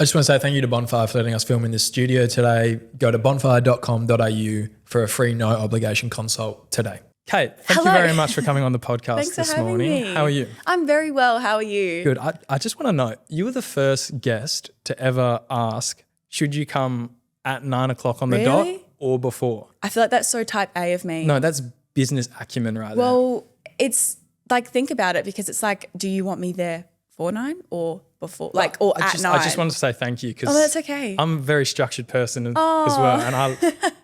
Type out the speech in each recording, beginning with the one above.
I just want to say thank you to Bonfire for letting us film in this studio today. Go to bonfire.com.au for a free no obligation consult today. Kate, thank you very much for coming on the podcast this morning. Me. How are you? I'm very well. How are you? Good. I just want to know, you were the first guest to ever ask, should you come at 9 o'clock on the dot or before? I feel like that's so type A of me. No, that's business acumen right there. Well, it's like, think about it, because it's like, do you want me there for 9 or before? Like, or at 9? I just want to say thank you, because that's okay. I'm a very structured person as well.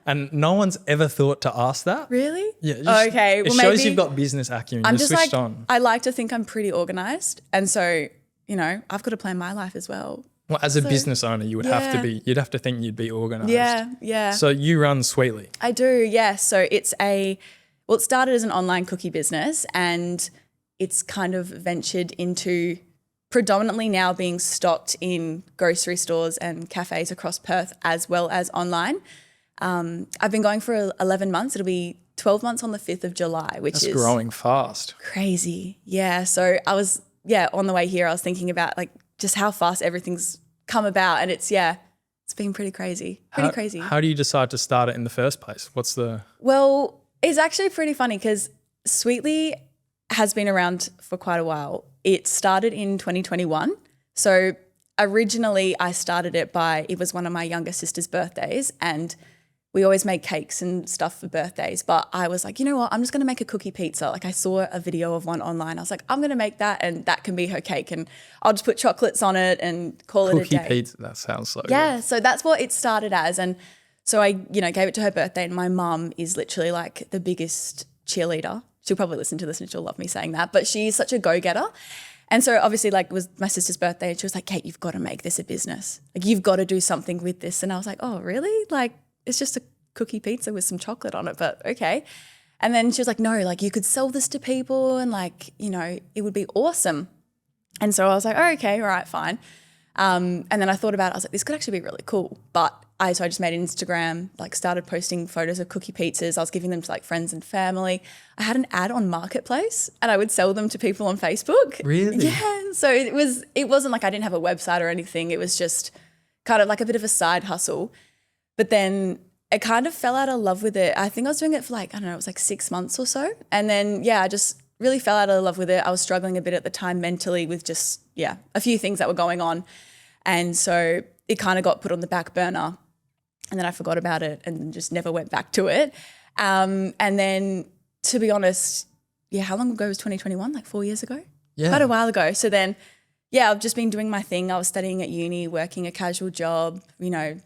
And no one's ever thought to ask that. Really? Yeah. Okay. It shows you've got business acumen. I'm You're switched on. I like to think I'm pretty organized. And so, I've got to plan my life as well. Well, as a business owner, you would have to be, you'd have to think you'd be organized. Yeah. So you run Sweetly. I do, yeah. So it started as an online cookie business, and it's kind of ventured into predominantly now being stocked in grocery stores and cafes across Perth, as well as online. I've been going for 11 months. It'll be 12 months on the 5th of July, which is growing fast. Crazy. Yeah. So I was, on the way here, I was thinking about like just how fast everything's come about, and it's been pretty crazy. Crazy. How do you decide to start it in the first place? Well, it's actually pretty funny, because Sweetly has been around for quite a while. It started in 2021. So originally I started it it was one of my younger sister's birthdays, and we always made cakes and stuff for birthdays. But I was like, you know what, I'm just going to make a cookie pizza. Like, I saw a video of one online. I was like, I'm going to make that, and that can be her cake, and I'll just put chocolates on it and call it a day. Cookie pizza, that sounds so good. So that's what it started as. And so I, gave it to her birthday, and my mum is literally like the biggest cheerleader. She'll probably listen to this and she'll love me saying that, but she's such a go-getter. And so obviously, like, it was my sister's birthday, and she was like, Kate, you've got to make this a business. Like, you've got to do something with this. And I was like, oh, really? Like, it's just a cookie pizza with some chocolate on it, but okay. And then she was like, no, like, you could sell this to people, and like, it would be awesome. And so I was like, oh, okay, all right, fine. And then I thought about it. I was like, this could actually be really cool. But I just made an Instagram, like, started posting photos of cookie pizzas. I was giving them to like friends and family. I had an ad on Marketplace, and I would sell them to people on Facebook. Really? Yeah. So it wasn't like I didn't have a website or anything. It was just kind of like a bit of a side hustle. But then I kind of fell out of love with it. I think I was doing it for like, I don't know, it was like 6 months or so. And then, I just really fell out of love with it. I was struggling a bit at the time mentally with just, a few things that were going on. And so it kind of got put on the back burner, and then I forgot about it and just never went back to it. And then, to be honest, how long ago was 2021? Like 4 years ago? Yeah. Quite a while ago. So then, I've just been doing my thing. I was studying at uni, working a casual job,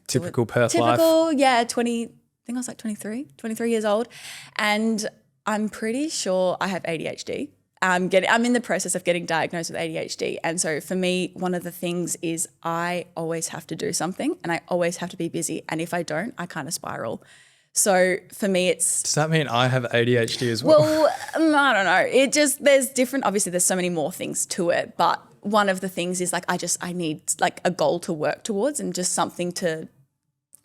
Typical Perth life. Typical, I think I was like 23 years old. And I'm pretty sure I have ADHD. I'm in the process of getting diagnosed with ADHD. And so for me, one of the things is I always have to do something, and I always have to be busy. And if I don't, I kind of spiral. So for me, Does that mean I have ADHD as well? Well, I don't know. Obviously there's so many more things to it. But one of the things is like, I need like a goal to work towards, and just something to.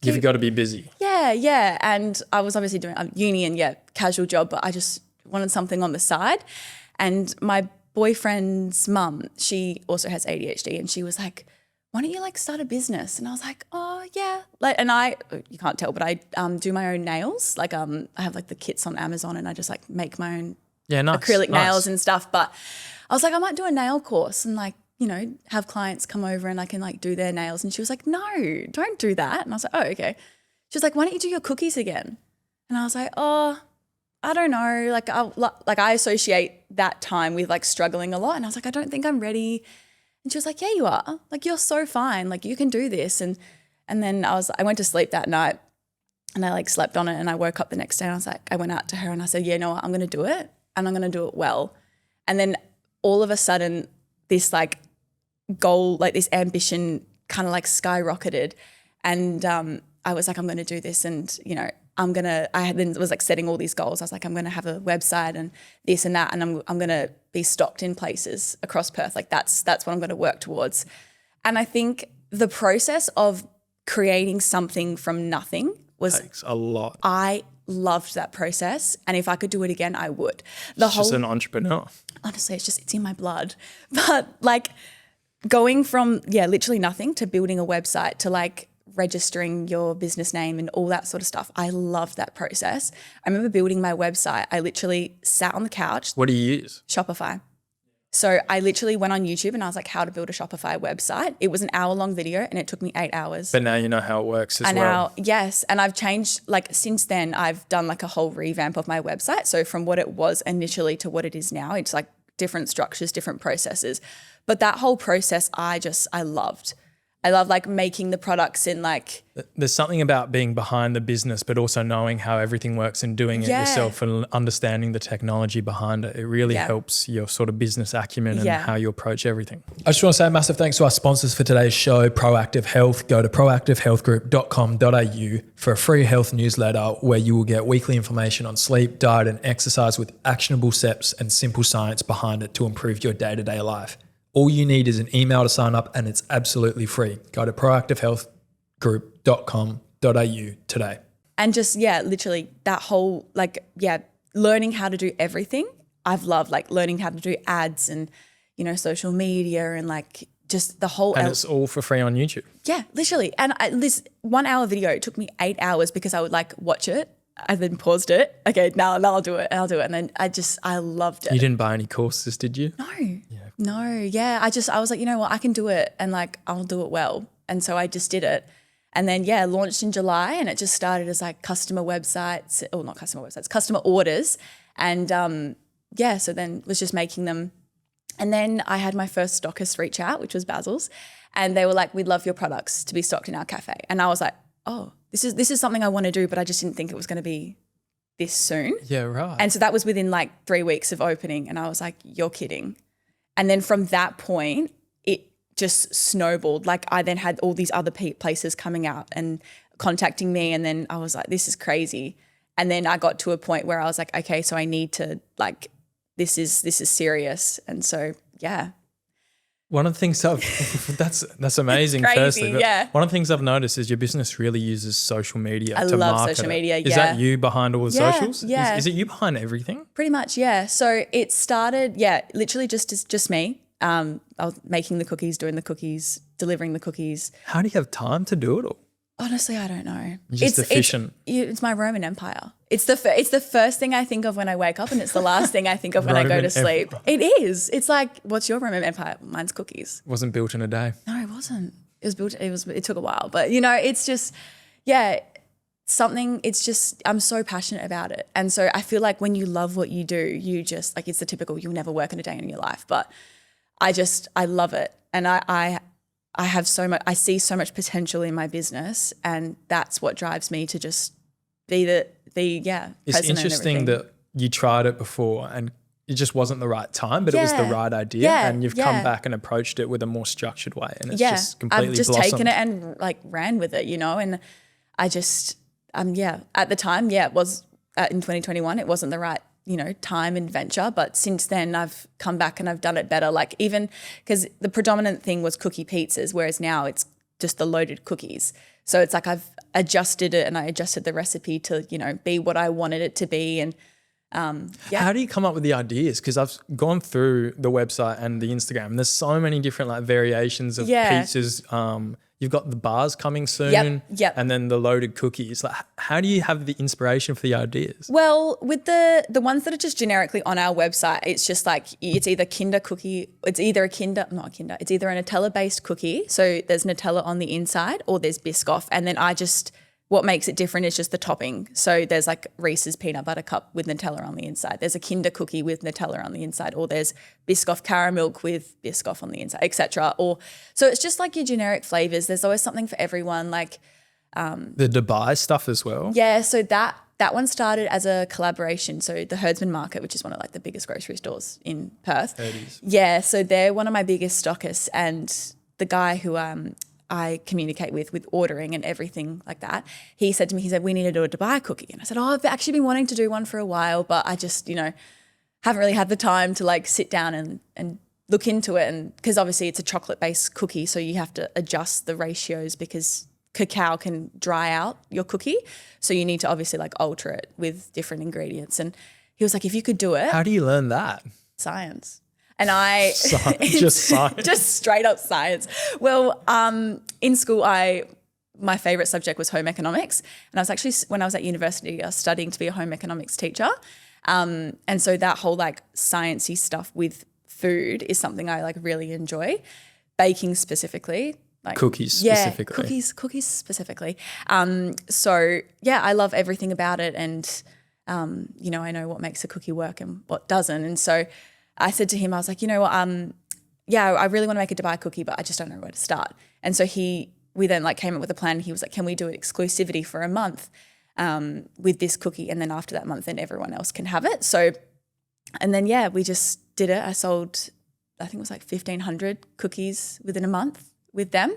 You've got to be busy. Yeah. And I was obviously doing uni and casual job, but I just wanted something on the side. And my boyfriend's mum, she also has ADHD, and she was like, why don't you like start a business? And I was like, oh yeah. You can't tell, but I do my own nails. Like I have like the kits on Amazon, and I just like make my own acrylic nails and stuff. But I was like, I might do a nail course and like, have clients come over and I can like do their nails. And she was like, no, don't do that. And I was like, oh, okay. She was like, why don't you do your cookies again? And I was like, oh, I don't know. Like I associate that time with like struggling a lot. And I was like, I don't think I'm ready. And she was like, yeah, you are. Like, you're so fine. Like, you can do this. And then I went to sleep that night, and I like slept on it, and I woke up the next day, and I was like, I went out to her and I said, no, I'm going to do it, and I'm going to do it well. And then all of a sudden this like goal, like this ambition kind of like skyrocketed. And I was like, I'm going to do this. And, I then was like setting all these goals. I was like, I'm going to have a website and this and that, and I'm going to be stocked in places across Perth. Like that's what I'm going to work towards. And I think the process of creating something from nothing takes a lot. I loved that process, and if I could do it again, I would. Just an entrepreneur. Honestly, it's in my blood. But like going from, literally nothing to building a website to like registering your business name and all that sort of stuff. I loved that process. I remember building my website. I literally sat on the couch. What do you use? Shopify. So I literally went on YouTube and I was like, how to build a Shopify website. It was an hour-long video and it took me 8 hours. But now you know how it works as well. Now, yes. And I've changed, like since then, I've done like a whole revamp of my website. So from what it was initially to what it is now, it's like different structures, different processes. But that whole process, I loved. I love like making the products in like. There's something about being behind the business, but also knowing how everything works and doing it yourself and understanding the technology behind it. It really helps your sort of business acumen and how you approach everything. I just want to say a massive thanks to our sponsors for today's show, Proactive Health. Go to proactivehealthgroup.com.au for a free health newsletter where you will get weekly information on sleep, diet, and exercise with actionable steps and simple science behind it to improve your day-to-day life. All you need is an email to sign up and it's absolutely free. Go to proactivehealthgroup.com.au today. And just, literally that whole learning how to do everything. I've loved like learning how to do ads and, social media and like just the whole. And it's all for free on YouTube. Yeah, literally. And this 1 hour video, it took me 8 hours because I would like watch it. I then paused it. Okay, now I'll do it. And then I loved it. You didn't buy any courses, did you? No. No. Yeah. I was like, you know what, I can do it and like, I'll do it well. And so I just did it. And then, launched in July and it just started as like customer websites, or not customer websites, customer orders. And so then was just making them. And then I had my first stockist reach out, which was Basil's. And they were like, we'd love your products to be stocked in our cafe. And I was like, oh, this is something I want to do, but I just didn't think it was going to be this soon. Yeah, right. And so that was within like 3 weeks of opening. And I was like, you're kidding. And then from that point, it just snowballed. Like I then had all these other places coming out and contacting me. And then I was like, this is crazy. And then I got to a point where I was like, okay, so I need to like, this is serious. And so, yeah. One of the things that's amazing. Crazy, firstly, but one of the things I've noticed is your business really uses social media to market. I love social media. Is that you behind all the socials? Yeah. Is it you behind everything? Pretty much, yeah. So it started, literally just me. I was making the cookies, doing the cookies, delivering the cookies. How do you have time to do it all? Honestly, I don't know. You're just efficient. It's my Roman Empire. It's the first thing I think of when I wake up, and it's the last thing I think of when I go to sleep. It is. It's like, what's your Roman Empire? Mine's cookies. It wasn't built in a day. No, it wasn't. It was built. It took a while, but it's just, something. It's just I'm so passionate about it, and so I feel like when you love what you do, you just like it's the typical. You'll never work in a day in your life, but I love it, and I have so much. I see so much potential in my business, and that's what drives me to just be the It's interesting that you tried it before and it just wasn't the right time, but it was the right idea, and you've come back and approached it with a more structured way, and it's just completely I've just blossomed. taken it and like ran with it, and I just at the time, it was in 2021, it wasn't the right time and venture. But since then I've come back and I've done it better. Like even because the predominant thing was cookie pizzas, whereas now it's just the loaded cookies. So it's like I've adjusted it and I adjusted the recipe to, be what I wanted it to be. And How do you come up with the ideas? Because I've gone through the website and the Instagram and there's so many different like variations of pizzas. You've got the bars coming soon, and then the loaded cookies. Like, how do you have the inspiration for the ideas? Well, with the ones that are just generically on our website, it's just like it's either Kinder cookie, it's either it's either a Nutella-based cookie, so there's Nutella on the inside, or there's Biscoff, and then what makes it different is just the topping. So there's like Reese's peanut butter cup with Nutella on the inside. There's a Kinder cookie with Nutella on the inside, or there's Biscoff caramel with Biscoff on the inside, etc. Or so it's just like your generic flavors. There's always something for everyone. Like the Dubai stuff as well. Yeah, so that one started as a collaboration. So the Herdsman Market, which is one of like the biggest grocery stores in Perth. Yeah, so they're one of my biggest stockists, and the guy who I communicate with ordering and everything like that. He said to me, we need to do a Dubai cookie. And I said, I've actually been wanting to do one for a while, but I just, haven't really had the time to like sit down and look into it. And because obviously it's a chocolate-based cookie, so you have to adjust the ratios because cacao can dry out your cookie. So you need to obviously like alter it with different ingredients. And he was like, if you could do it. How do you learn that? Science. And I just science. Just straight up science. Well, in school my favorite subject was home economics. And I was actually, when I was at university, I was studying to be a home economics teacher. And so that whole like sciencey stuff with food is something I like really enjoy. Baking specifically. Like, cookies specifically. Cookies specifically. So yeah, I love everything about it. And, you know, I know what makes a cookie work and what doesn't. And so I said to him, I was like, you know what, yeah, I really want to make a Dubai cookie, but I just don't know where to start. And so we then like came up with a plan. He was like, can we do it exclusivity for a month with this cookie? And then after that month, then everyone else can have it. So, and then, yeah, we just did it. I sold, I think it was like 1,500 cookies within a month with them.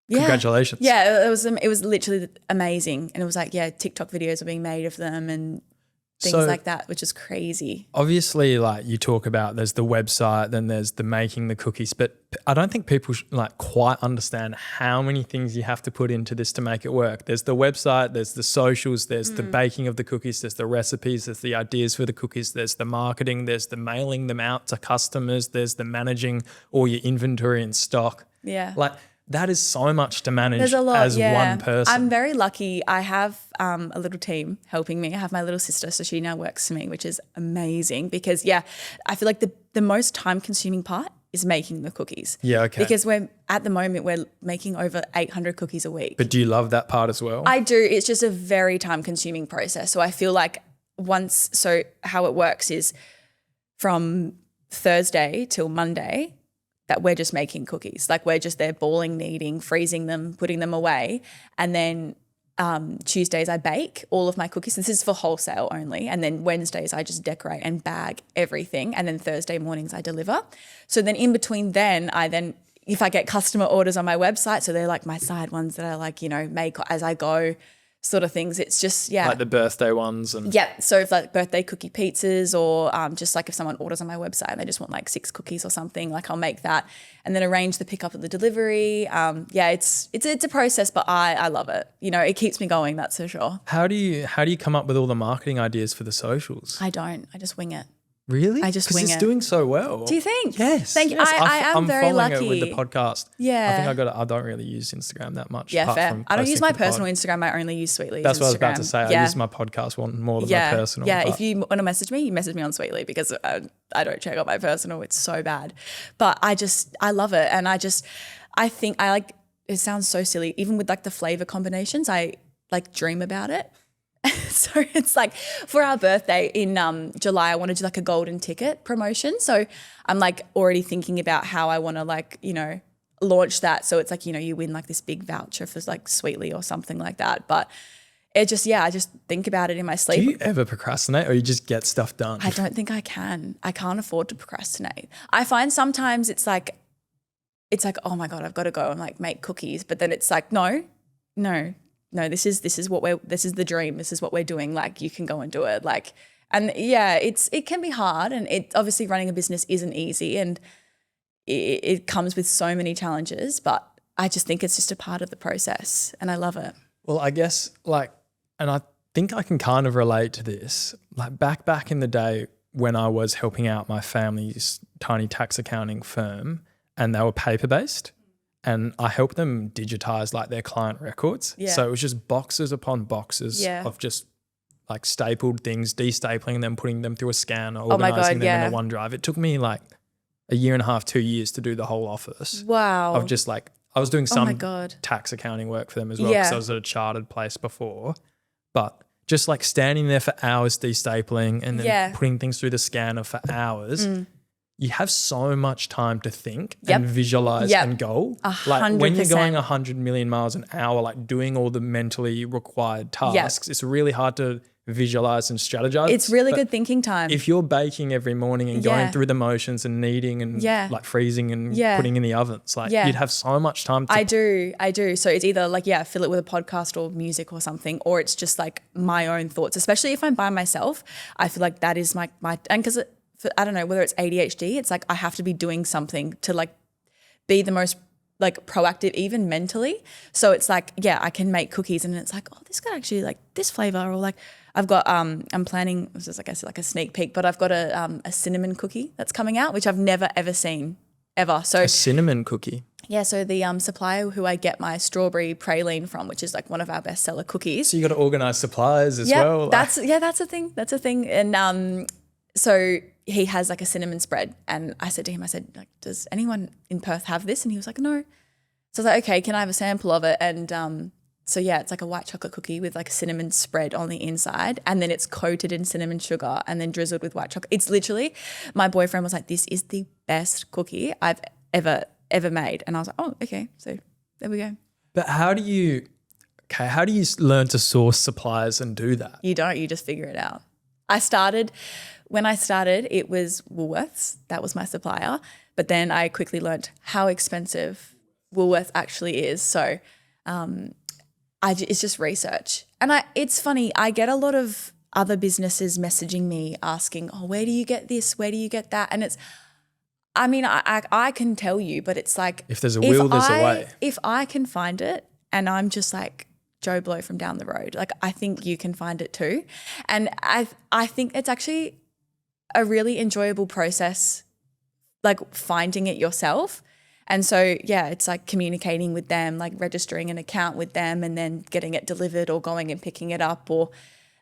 Yeah. Congratulations. Yeah, it was literally amazing. And it was like, yeah, TikTok videos are being made of them and things like that, which is crazy. Obviously, like you talk about, there's the website, then there's the making the cookies, but I don't think people like quite understand how many things you have to put into this to make it work. There's the website, there's the socials, there's the baking of the cookies, there's the recipes, there's the ideas for the cookies, there's the marketing, there's the mailing them out to customers, there's the managing all your inventory and stock. Yeah. Like that is so much to manage There's a lot, as one person. I'm very lucky. I have a little team helping me. I have my little sister, so she now works for me, which is amazing because, yeah, I feel like the most time-consuming part is making the cookies. Yeah, okay. Because at the moment we're making over 800 cookies a week. But do you love that part as well? I do. It's just a very time-consuming process. So I feel like so how it works is from Thursday till Monday that we're just making cookies. Like we're just there balling, kneading, freezing them, putting them away. And then Tuesdays I bake all of my cookies. This is for wholesale only. And then Wednesdays I just decorate and bag everything. And then Thursday mornings I deliver. So then in between if I get customer orders on my website, so they're like my side ones that I like, you know, make as I go sort of things. It's just, yeah. Like the birthday ones. And yeah. So if like birthday cookie pizzas or just like if someone orders on my website and they just want like 6 cookies or something, like I'll make that and then arrange the pickup of the delivery. Yeah, it's a process, but I love it. You know, it keeps me going, that's for sure. How do you come up with all the marketing ideas for the socials? I don't. I just wing it. Really? I just wing it. Because it's doing so well. Do you think? Yes. Thank you. Yes. I am very lucky. I'm following it with the podcast. Yeah. I think I don't really use Instagram that much. Yeah, fair. I don't use my personal Instagram. I only use Sweetly. That's what I was about to Instagram. say. I use my podcast one more than my personal. Yeah, if you want to message me, you message me on Sweetly because I don't check out my personal. It's so bad. But I love it. And I think it sounds so silly. Even with like the flavor combinations, I like dream about it. So it's like for our birthday in July, I want to do like a golden ticket promotion. So I'm like already thinking about how I want to like, you know, launch that. So it's like, you know, you win like this big voucher for like Sweetly or something like that. But I just think about it in my sleep. Do you ever procrastinate or you just get stuff done? I don't think I can. I can't afford to procrastinate. I find sometimes it's like, oh my God, I've got to go and like make cookies. But then it's like, no, this is the dream. This is what we're doing. Like you can go and do it. Like, and yeah, it can be hard. And it obviously running a business isn't easy and it comes with so many challenges, but I just think it's just a part of the process and I love it. Well, I guess and I think I can kind of relate to this. Like back in the day when I was helping out my family's tiny tax accounting firm and they were paper-based, and I helped them digitize like their client records. Yeah. So it was just boxes upon boxes of just like stapled things, destapling them, putting them through a scanner, organizing them in a OneDrive. It took me like a year and a half, 2 years to do the whole office. Wow. Of just like, I was doing some tax accounting work for them as well because I was at a chartered place before. But just like standing there for hours destapling and then putting things through the scanner for hours. You have so much time to think and visualize and goal. 100%. Like when you're going 100 million miles an hour, like doing all the mentally required tasks, it's really hard to visualize and strategize. It's really good thinking time. If you're baking every morning and going through the motions and kneading and like freezing and putting in the ovens, like you'd have so much time to. I do. So it's either like, fill it with a podcast or music or something, or it's just like my own thoughts, especially if I'm by myself. I feel like that is my and because I don't know whether it's ADHD, it's like I have to be doing something to like be the most like proactive even mentally. So it's like, I can make cookies and it's like, oh, this could actually like this flavor or like I've got I'm planning, this is like I said, like a sneak peek, but I've got a cinnamon cookie that's coming out, which I've never ever seen ever. So a cinnamon cookie. Yeah, so the supplier who I get my strawberry praline from, which is like one of our bestseller cookies. So you got to organise suppliers as well. That's a thing. That's a thing. And so he has like a cinnamon spread, and I said to him, like, does anyone in Perth have this? And he was like, no. So I was like, okay, can I have a sample of it? And so yeah, it's like a white chocolate cookie with like a cinnamon spread on the inside, and then it's coated in cinnamon sugar and then drizzled with white chocolate. It's literally, my boyfriend was like, this is the best cookie I've ever made. And I was like, oh, okay. So there we go. But how do you learn to source suppliers and do that? You don't, you just figure it out. When I started, it was Woolworths. That was my supplier. But then I quickly learned how expensive Woolworths actually is. So it's just research. And it's funny, I get a lot of other businesses messaging me asking, oh, where do you get this? Where do you get that? And I can tell you, but it's like, if there's a will, there's a way. If I can find it and I'm just like Joe Blow from down the road, like I think you can find it too. And I think it's actually a really enjoyable process, like finding it yourself. And so, yeah, it's like communicating with them, like registering an account with them and then getting it delivered or going and picking it up, or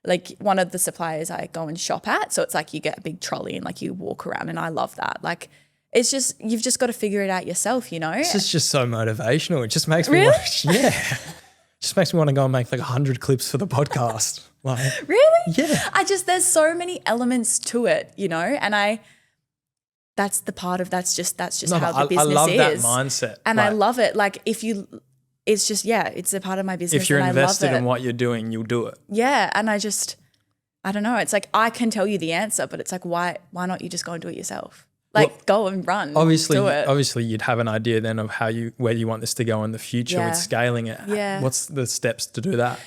like one of the suppliers I go and shop at. So it's like you get a big trolley and like you walk around, and I love that. Like, it's just, you've just got to figure it out yourself, you know? This is just so motivational. It just makes me want to go and make like 100 clips for the podcast. Like, really? Yeah. There's so many elements to it, you know? And that's just how the business is. I love that mindset. And like, I love it. Like it's a part of my business. If you're invested in what you're doing, you'll do it. Yeah. And I don't know. It's like, I can tell you the answer, but it's like, why not you just go and do it yourself? Like, go and run. Obviously, you'd have an idea then of where you want this to go in the future with scaling it. Yeah. What's the steps to do that?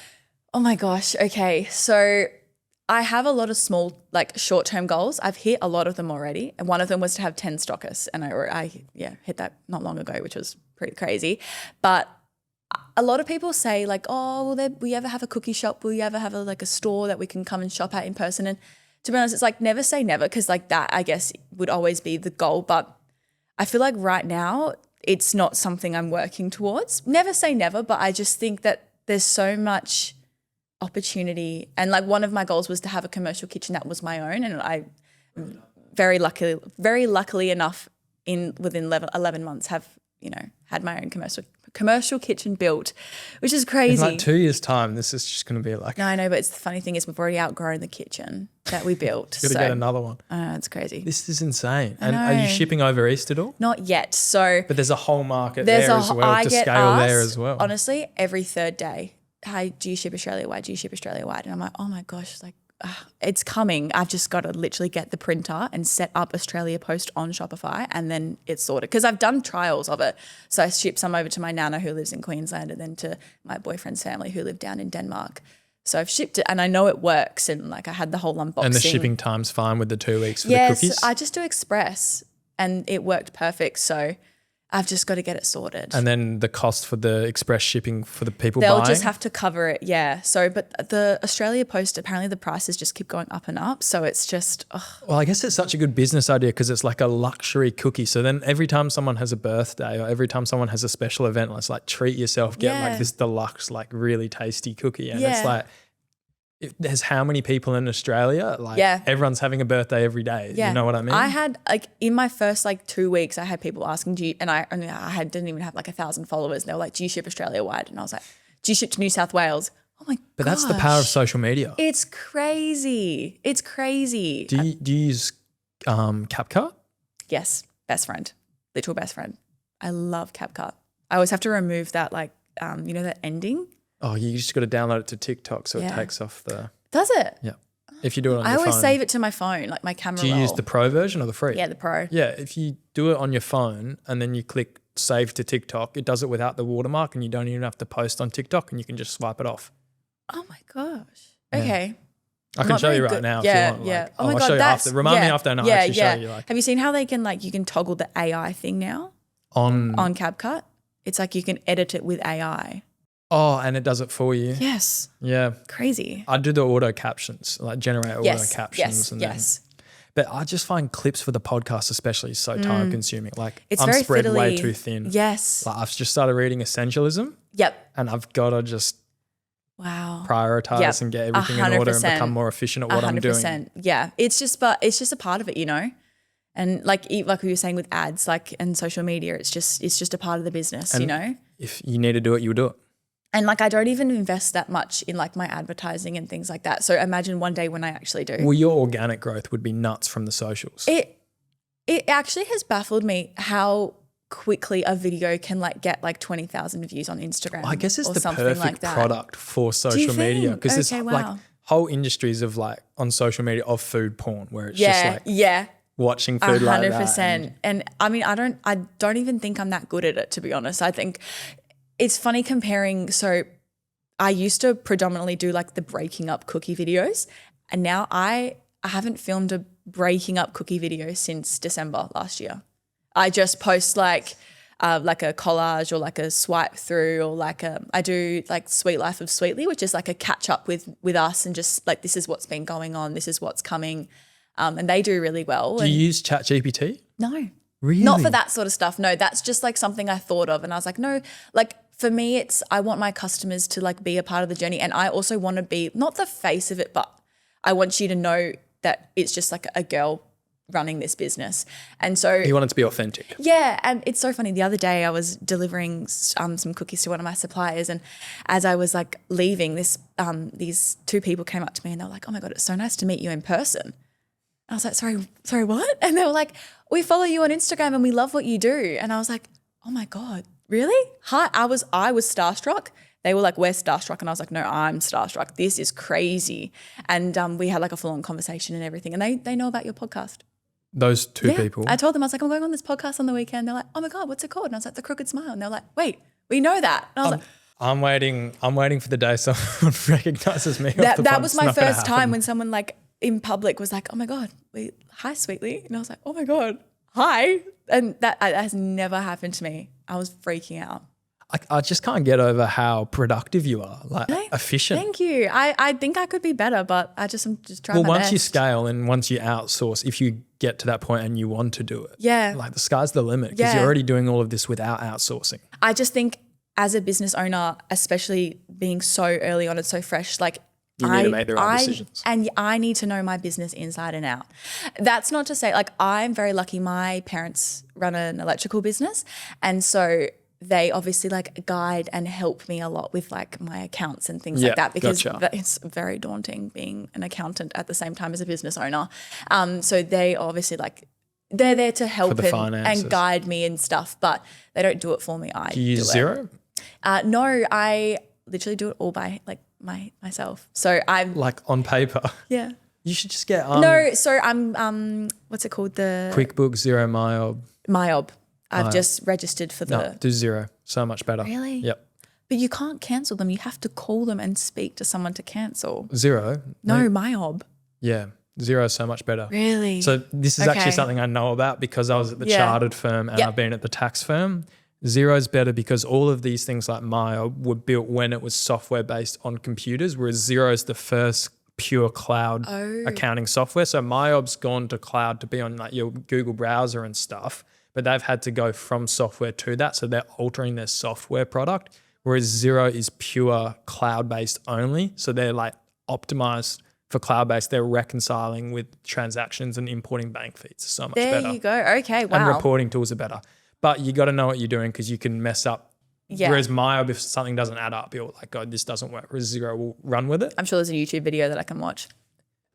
Oh my gosh. Okay. So I have a lot of small, like short-term goals. I've hit a lot of them already. And one of them was to have 10 stockists. And I hit that not long ago, which was pretty crazy. But a lot of people say like, oh, will we ever have a cookie shop? Will you ever have a store that we can come and shop at in person? And to be honest, it's like never say never, because like that, I guess, would always be the goal. But I feel like right now it's not something I'm working towards. Never say never, but I just think that there's so much opportunity. And like one of my goals was to have a commercial kitchen that was my own. And I very luckily enough within 11 months have, had my own commercial kitchen built, which is crazy. In like 2 years' time, this is just going to be like... No, I know, but it's the funny thing is we've already outgrown the kitchen that we built. Got to get another one. I know, it's crazy. This is insane. And are you shipping over East at all? Not yet. So, but there's a whole market there as well to scale there as well. Honestly, every third day, hi, do you ship Australia-wide? Do you ship Australia-wide? And I'm like, oh my gosh, like, it's coming. I've just got to literally get the printer and set up Australia Post on Shopify, and then it's sorted. Because I've done trials of it. So I shipped some over to my nana who lives in Queensland, and then to my boyfriend's family who live down in Denmark. So I've shipped it and I know it works, and like I had the whole unboxing. And the shipping time's fine with the 2 weeks for the cookies? Yes, I just do express and it worked perfect. So I've just got to get it sorted. And then the cost for the express shipping for the people buying? They'll just have to cover it, yeah. So, but the Australia Post, apparently the prices just keep going up and up. So it's just... Ugh. Well, I guess it's such a good business idea because it's like a luxury cookie. So then every time someone has a birthday or every time someone has a special event, it's like treat yourself, get like this deluxe, like really tasty cookie. And it's like... There's how many people in Australia? Like everyone's having a birthday every day. Yeah. You know what I mean? I had like in my first like 2 weeks, I had people asking, and I didn't even have like 1,000 followers. And they were like, do you ship Australia wide? And I was like, do you ship to New South Wales? Oh my god! But that's the power of social media. It's crazy. It's crazy. Do you use CapCut? Yes, best friend, literal best friend. I love CapCut. I always have to remove that that ending. Oh, you just got to download it to TikTok so it takes off the... Does it? Yeah. If you do it on your phone. I always save it to my phone, like my camera roll. Do you use the pro version or the free? Yeah, the pro. Yeah, if you do it on your phone and then you click save to TikTok, it does it without the watermark and you don't even have to post on TikTok and you can just swipe it off. Oh my gosh. Okay. I can show you right now if you want. Yeah. Oh my God, I'll show you after. Remind me after and I'll actually show you. Have you seen how they can you can toggle the AI thing now? On CapCut? It's like you can edit it with AI. Oh, and it does it for you. Yes. Yeah. Crazy. I do the auto captions, like generate auto captions. But I just find clips for the podcast especially so time consuming. Like it's I'm very spread fiddly. way too thin. Yes. Like I've just started reading Essentialism. Yep. And I've got to just prioritize and get everything 100%. In order and become more efficient at what 100%. I'm doing. Yeah. It's just a part of it, you know? And like we were saying with ads, like and social media, it's just a part of the business, you know? If you need to do it, you'll do it. And like I don't even invest that much in like my advertising and things like that. So imagine one day when I actually do. Well, your organic growth would be nuts from the socials. It actually has baffled me how quickly a video can like get like 20,000 views on Instagram. I guess it's the perfect product for social media because there's like whole industries of like on social media of food porn where it's just like watching food 100%. Like that. And I mean, I don't even think I'm that good at it, to be honest. I think it's funny comparing. So I used to predominantly do like the breaking up cookie videos, and now I haven't filmed a breaking up cookie video since December last year. I just post like a collage or like a swipe through or like I do like Sweet Life of Sweetly, which is like a catch up with us and just like this is what's been going on, this is what's coming, and they do really well. Do you use ChatGPT? No. Really? Not for that sort of stuff. No, that's just like something I thought of and I was like, no, like for me I want my customers to like be a part of the journey, and I also want to be not the face of it, but I want you to know that it's just like a girl running this business. And so you want it to be authentic. Yeah. And it's so funny. The other day I was delivering some cookies to one of my suppliers, and as I was like leaving, these two people came up to me and they were like, oh my God, it's so nice to meet you in person. I was like, sorry, what? And they were like, we follow you on Instagram and we love what you do. And I was like, oh my God, really? Hi. I was starstruck. They were like, we're starstruck. And I was like, no, I'm starstruck. This is crazy. And we had like a full-on conversation and everything. And they know about your podcast. Those two people? I told them, I was like, I'm going on this podcast on the weekend. They're like, oh my God, what's it called? And I was like, The Crooked Smile. And they're like, wait, we know that. And I was like, I'm waiting for the day someone recognizes me. That was my first time when someone like in public was like, oh my God, hi Sweetly. And I was like, oh my God, hi. And that has never happened to me. I was freaking out. I just can't get over how productive you are, like efficient. Thank you. I think I could be better, but I'm just trying my best. Well, once you scale and once you outsource, if you get to that point and you want to do it, like the sky's the limit because you're already doing all of this without outsourcing. I just think as a business owner, especially being so early on and so fresh, like you need to make the right decisions. And I need to know my business inside and out. That's not to say, like I'm very lucky. My parents run an electrical business, and so they obviously like guide and help me a lot with like my accounts and things like that, because it's very daunting being an accountant at the same time as a business owner. So they obviously like they're there to help and guide me and stuff, but they don't do it for me. Do you use Xero? No, I literally do it all by like myself. So I'm like on paper. Yeah. You should just get no. So I'm what's it called? The QuickBooks Xero MYOB. I've just registered for the... do Xero. So much better. Really? Yep. But you can't cancel them. You have to call them and speak to someone to cancel. Xero? No, MYOB. Yeah. Xero is so much better. Really? So this is actually something I know about because I was at the chartered firm and I've been at the tax firm. Xero is better because all of these things like MYOB were built when it was software based on computers, whereas Xero is the first pure cloud accounting software. So MYOB's gone to cloud to be on like your Google browser and stuff, but they've had to go from software to that. So they're altering their software product, whereas Xero is pure cloud-based only. So they're like optimized for cloud-based. They're reconciling with transactions and importing bank feeds. So much better. There you go. Okay, wow. And reporting tools are better. But you got to know what you're doing because you can mess up. Yeah. Whereas MYOB, if something doesn't add up, you're like, oh, this doesn't work. Whereas Xero will run with it. I'm sure there's a YouTube video that I can watch.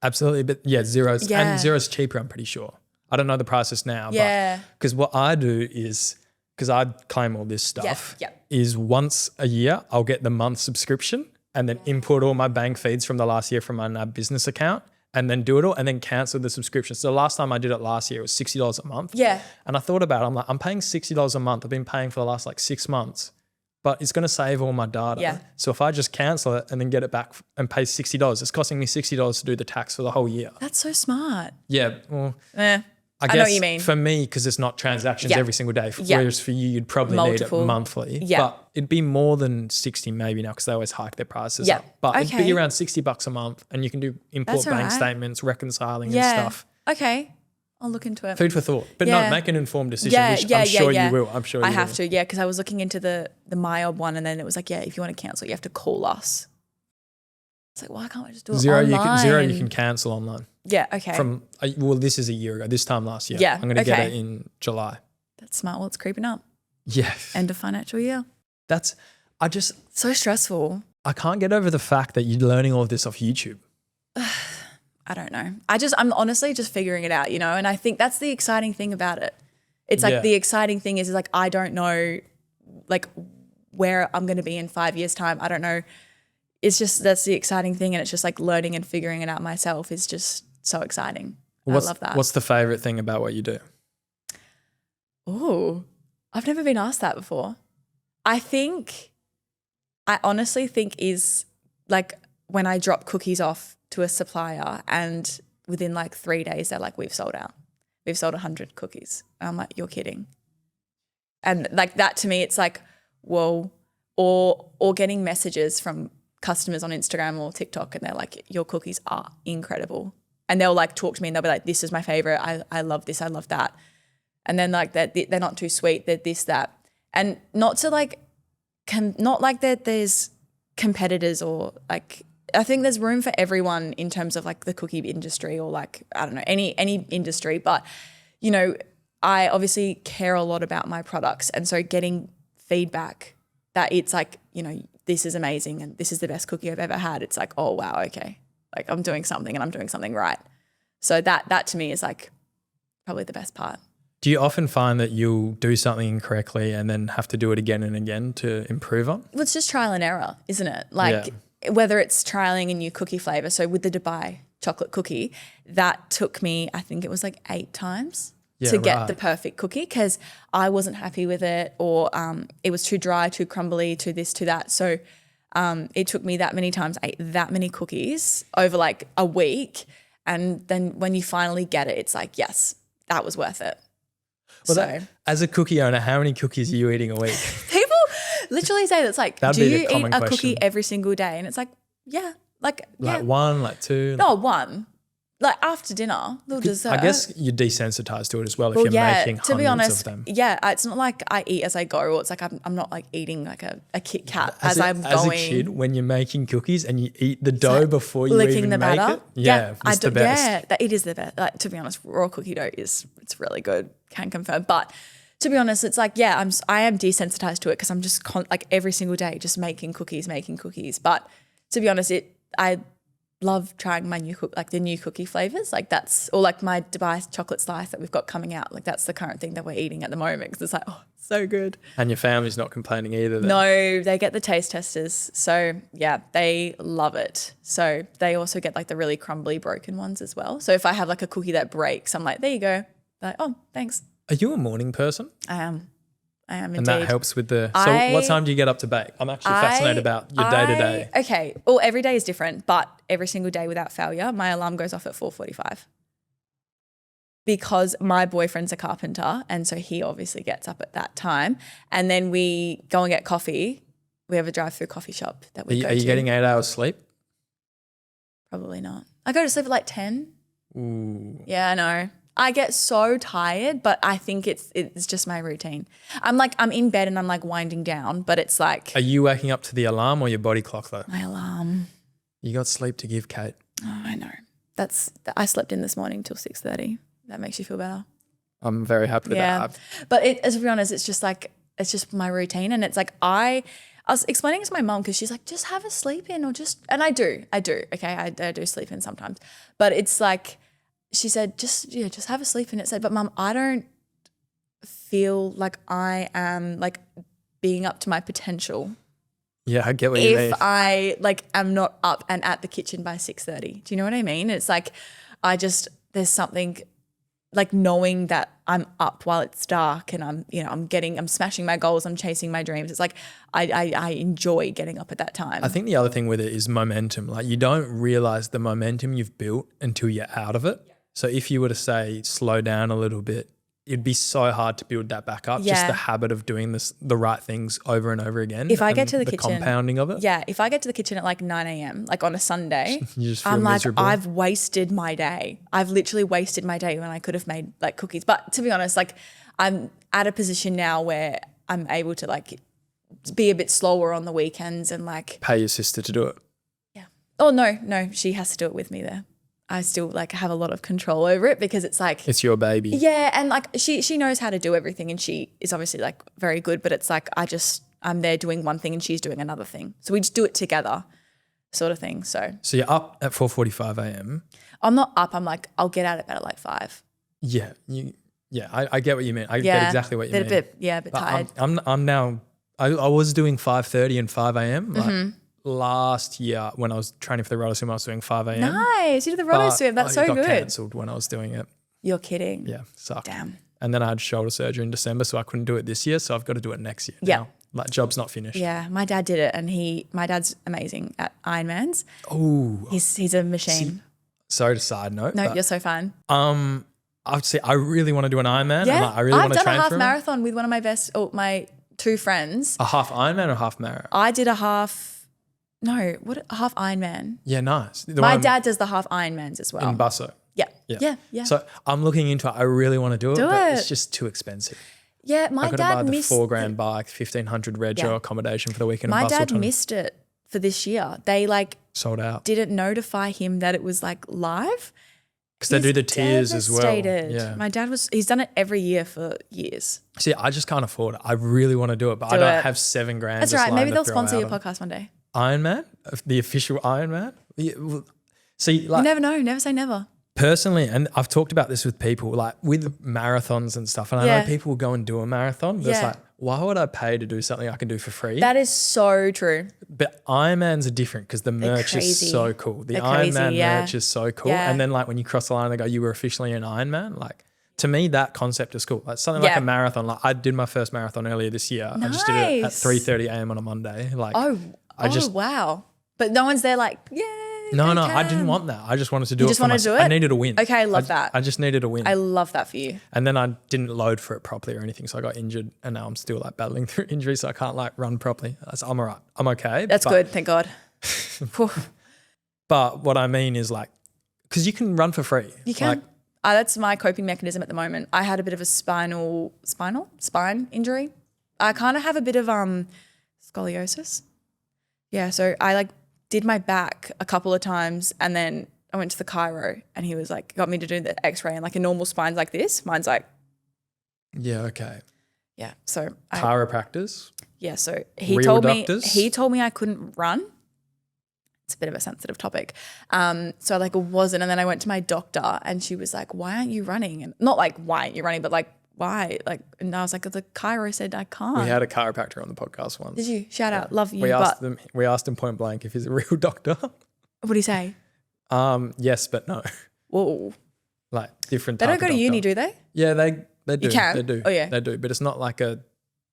Absolutely. But yeah, Xero's cheaper, I'm pretty sure. I don't know the prices now, but because what I do is, because I claim all this stuff, is once a year I'll get the month subscription and then input all my bank feeds from the last year from my NAB business account and then do it all and then cancel the subscription. So the last time I did it last year, it was $60 a month. Yeah. And I thought about it. I'm like, I'm paying $60 a month. I've been paying for the last like 6 months, but it's going to save all my data. Yeah. So if I just cancel it and then get it back and pay $60, it's costing me $60 to do the tax for the whole year. That's so smart. Yeah. Well, I know what you mean. For me, because it's not transactions every single day, whereas for you, you'd probably Multiple. need it monthly. Yeah. But it'd be more than 60 maybe now because they always hike their prices up. But it'd be around $60 a month and you can do import bank statements, reconciling and stuff. Okay. I'll look into it. Food for thought. But no, make an informed decision, which I'm sure you will. I'm sure you will. I have to, because I was looking into the MyOb one and then it was like, if you want to cancel, you have to call us. It's like, why can't I just do it online? Zero you can cancel online. Yeah, okay. This is a year ago, this time last year. Yeah, I'm going to get it in July. That's smart. Well, it's creeping up. Yeah. End of financial year. So stressful. I can't get over the fact that you're learning all of this off YouTube. I don't know. I'm honestly just figuring it out, and I think that's the exciting thing about it. It's like the exciting thing is like I don't know like where I'm going to be in 5 years' time. I don't know. It's just that's the exciting thing, and it's just like learning and figuring it out myself is just so exciting. I love that. What's the favorite thing about what you do? Oh, I've never been asked that before. I honestly think is like when I drop cookies off to a supplier and within like 3 days they're like, we've sold out. We've sold 100 cookies. And I'm like, you're kidding. And like that to me, it's like, whoa. Or getting messages from customers on Instagram or TikTok and they're like, your cookies are incredible. And they'll like talk to me and they'll be like, this is my favorite. I love this. I love that. And then like they're not too sweet. They're this, that. And not to like, not like that there's competitors or like, I think there's room for everyone in terms of like the cookie industry or like, I don't know, any industry. But, I obviously care a lot about my products. And so getting feedback that it's like, this is amazing and this is the best cookie I've ever had. It's like, oh, wow, okay. Like I'm doing something and I'm doing something right. So that to me is like probably the best part. Do you often find that you'll do something incorrectly and then have to do it again and again to improve on? Well, it's just trial and error, isn't it? Like whether it's trialing a new cookie flavor. So with the Dubai chocolate cookie, that took me, I think it was like 8 times to get the perfect cookie because I wasn't happy with it or it was too dry, too crumbly, too this, too that. So it took me that many times, I ate that many cookies over like a week. And then when you finally get it, it's like, yes, that was worth it. Well, as a cookie owner, how many cookies are you eating a week? People literally say that's like, do you eat a cookie every single day? And it's like, yeah. Like one, like two? No, one. Like after dinner, little dessert. I guess you're desensitized to it as well if you're making to be hundreds honest, of them. Yeah, it's not like I eat as I go or it's like I'm not like eating like a Kit Kat as I'm going. As a kid, when you're making cookies and you eat the dough before you even the make batter. it, it's the best. Yeah, it is the best. Like to be honest, raw cookie dough it's really good, can confirm. But to be honest, it's like, I am desensitized to it because I'm just like every single day just making cookies. But to be honest, I love trying my the new cookie flavors. Like that's, or like my Dubai chocolate slice that we've got coming out. Like that's the current thing that we're eating at the moment because it's like, oh, so good. And your family's not complaining either then? No, they get the taste testers. So yeah, they love it. So they also get like the really crumbly broken ones as well. So if I have like a cookie that breaks, I'm like, there you go. They're like, oh, thanks. Are you a morning person? I am indeed. And that helps with so what time do you get up to bake? I'm actually fascinated about your day-to-day. Okay. Well, every day is different, but every single day without failure, my alarm goes off at 4:45 because my boyfriend's a carpenter and so he obviously gets up at that time and then we go and get coffee. We have a drive-through coffee shop that we go to. Are you getting 8 hours sleep? Probably not. I go to sleep at like 10. Ooh. Yeah, I know. I get so tired, but I think it's just my routine. I'm in bed and I'm like winding down, but it's like. Are you waking up to the alarm or your body clock though? My alarm. You got sleep to give, Kate. Oh, I know. I slept in this morning till 6:30. That makes you feel better. I'm very happy with that. But to be honest, it's just my routine, and it's like I was explaining it to my mum because she's like, just have a sleep in, and I do. Okay, I do sleep in sometimes, but it's like. She said, just have a sleep in it. Said, but Mum, I don't feel like I am like being up to my potential. Yeah, I get what you mean. If I like am not up and at the kitchen by 6:30. Do you know what I mean? It's like there's something like knowing that I'm up while it's dark and I'm smashing my goals, I'm chasing my dreams. It's like I enjoy getting up at that time. I think the other thing with it is momentum. Like you don't realize the momentum you've built until you're out of it. So if you were to say slow down a little bit, it'd be so hard to build that back up. Just the habit of doing the right things over and over again. If I get to the kitchen, compounding of it. Yeah. If I get to the kitchen at like 9 a.m, like on a Sunday, you just feel I'm miserable. like, I've wasted my day. I've literally wasted my day when I could have made like cookies. But to be honest, like I'm at a position now where I'm able to like be a bit slower on the weekends and like. Pay your sister to do it. Yeah. Oh, no. She has to do it with me there. I still like have a lot of control over it because it's like it's your baby. Yeah, and like she knows how to do everything and she is obviously like very good, but it's like I'm there doing one thing and she's doing another thing. So we just do it together sort of thing. So you're up at 4:45 a.m. I'm not up, I'm like I'll get out of bed at like 5. Yeah. I get what you mean. I get exactly what you mean. A bit tired. I'm now I was doing 5:30 and 5 a.m. Like, last year when I was training for the roller swim, I was doing 5 a.m. Nice. You did the roller swim. That's so good. It got cancelled when I was doing it. You're kidding. Yeah, sucked. Damn. And then I had shoulder surgery in December, so I couldn't do it this year. So I've got to do it next year. Yeah. Now. Like job's not finished. Yeah, my dad did it, and my dad's amazing at Ironmans. Oh, he's a machine. Sorry to side note. No, you're so fine. I would say I really want to do an Ironman. Yeah, and I really want to train I've done a half for marathon with one of my 2 friends. A half Ironman or half marathon? I did a half. No, a half Ironman. Yeah, nice. My dad does the half Ironmans as well. In Busso. Yeah. So I'm looking into it. I really want to do it, but it's just too expensive. Yeah, my dad missed the $4,000 bike, 1,500 rego accommodation for the weekend. My dad missed it for this year. They like sold out. Didn't notify him that it was like live. Because they do the tiers as well. Yeah. My dad he's done it every year for years. See, I just can't afford it. I really want to do it, but I don't have $7,000. That's right. Maybe they'll sponsor your podcast one day. Ironman, the official Ironman. See, like you never know. Never say never. Personally, and I've talked about this with people, like with marathons and stuff, and I know people will go and do a marathon, but it's like, why would I pay to do something I can do for free? That is so true. But Ironmans are different because the merch is so cool. The Ironman merch is so cool. Yeah. And then like when you cross the line, they go, you were officially an Ironman. Like to me, that concept is cool. Like something like a marathon. Like I did my first marathon earlier this year. Nice. I just did it at 3:30 a.m. on a Monday. Like wow. But no one's there like, No, I didn't want that. I just wanted to do it. Just wanted to do it? I needed a win. Okay, I love that. I just needed a win. I love that for you. And then I didn't load for it properly or anything, so I got injured, and now I'm still like battling through injury, so I can't like run properly. So I'm all right. I'm okay. That's good. Thank God. But what I mean is like, because you can run for free. You can. Like, that's my coping mechanism at the moment. I had a bit of a spine injury. I kind of have a bit of scoliosis. Yeah, so I like did my back a couple of times and then I went to the chiro and he was like, got me to do the x-ray and like a normal spine's like this. Mine's like. Yeah, okay. Yeah, so. Chiropractors? Yeah, so he told me I couldn't run. It's a bit of a sensitive topic. So I like wasn't, and then I went to my doctor and she was like, why aren't you running? And not like, why aren't you running, but like, why? Like, and I was like, the chiro said I can't. We had a chiropractor on the podcast once. Did you? Shout out. Love you. We asked him point blank if he's a real doctor. What did he say? Yes, but no. Whoa. Like different They type don't go to uni, do they? Yeah, they do. You can? They do. Oh, yeah. They do, but it's not like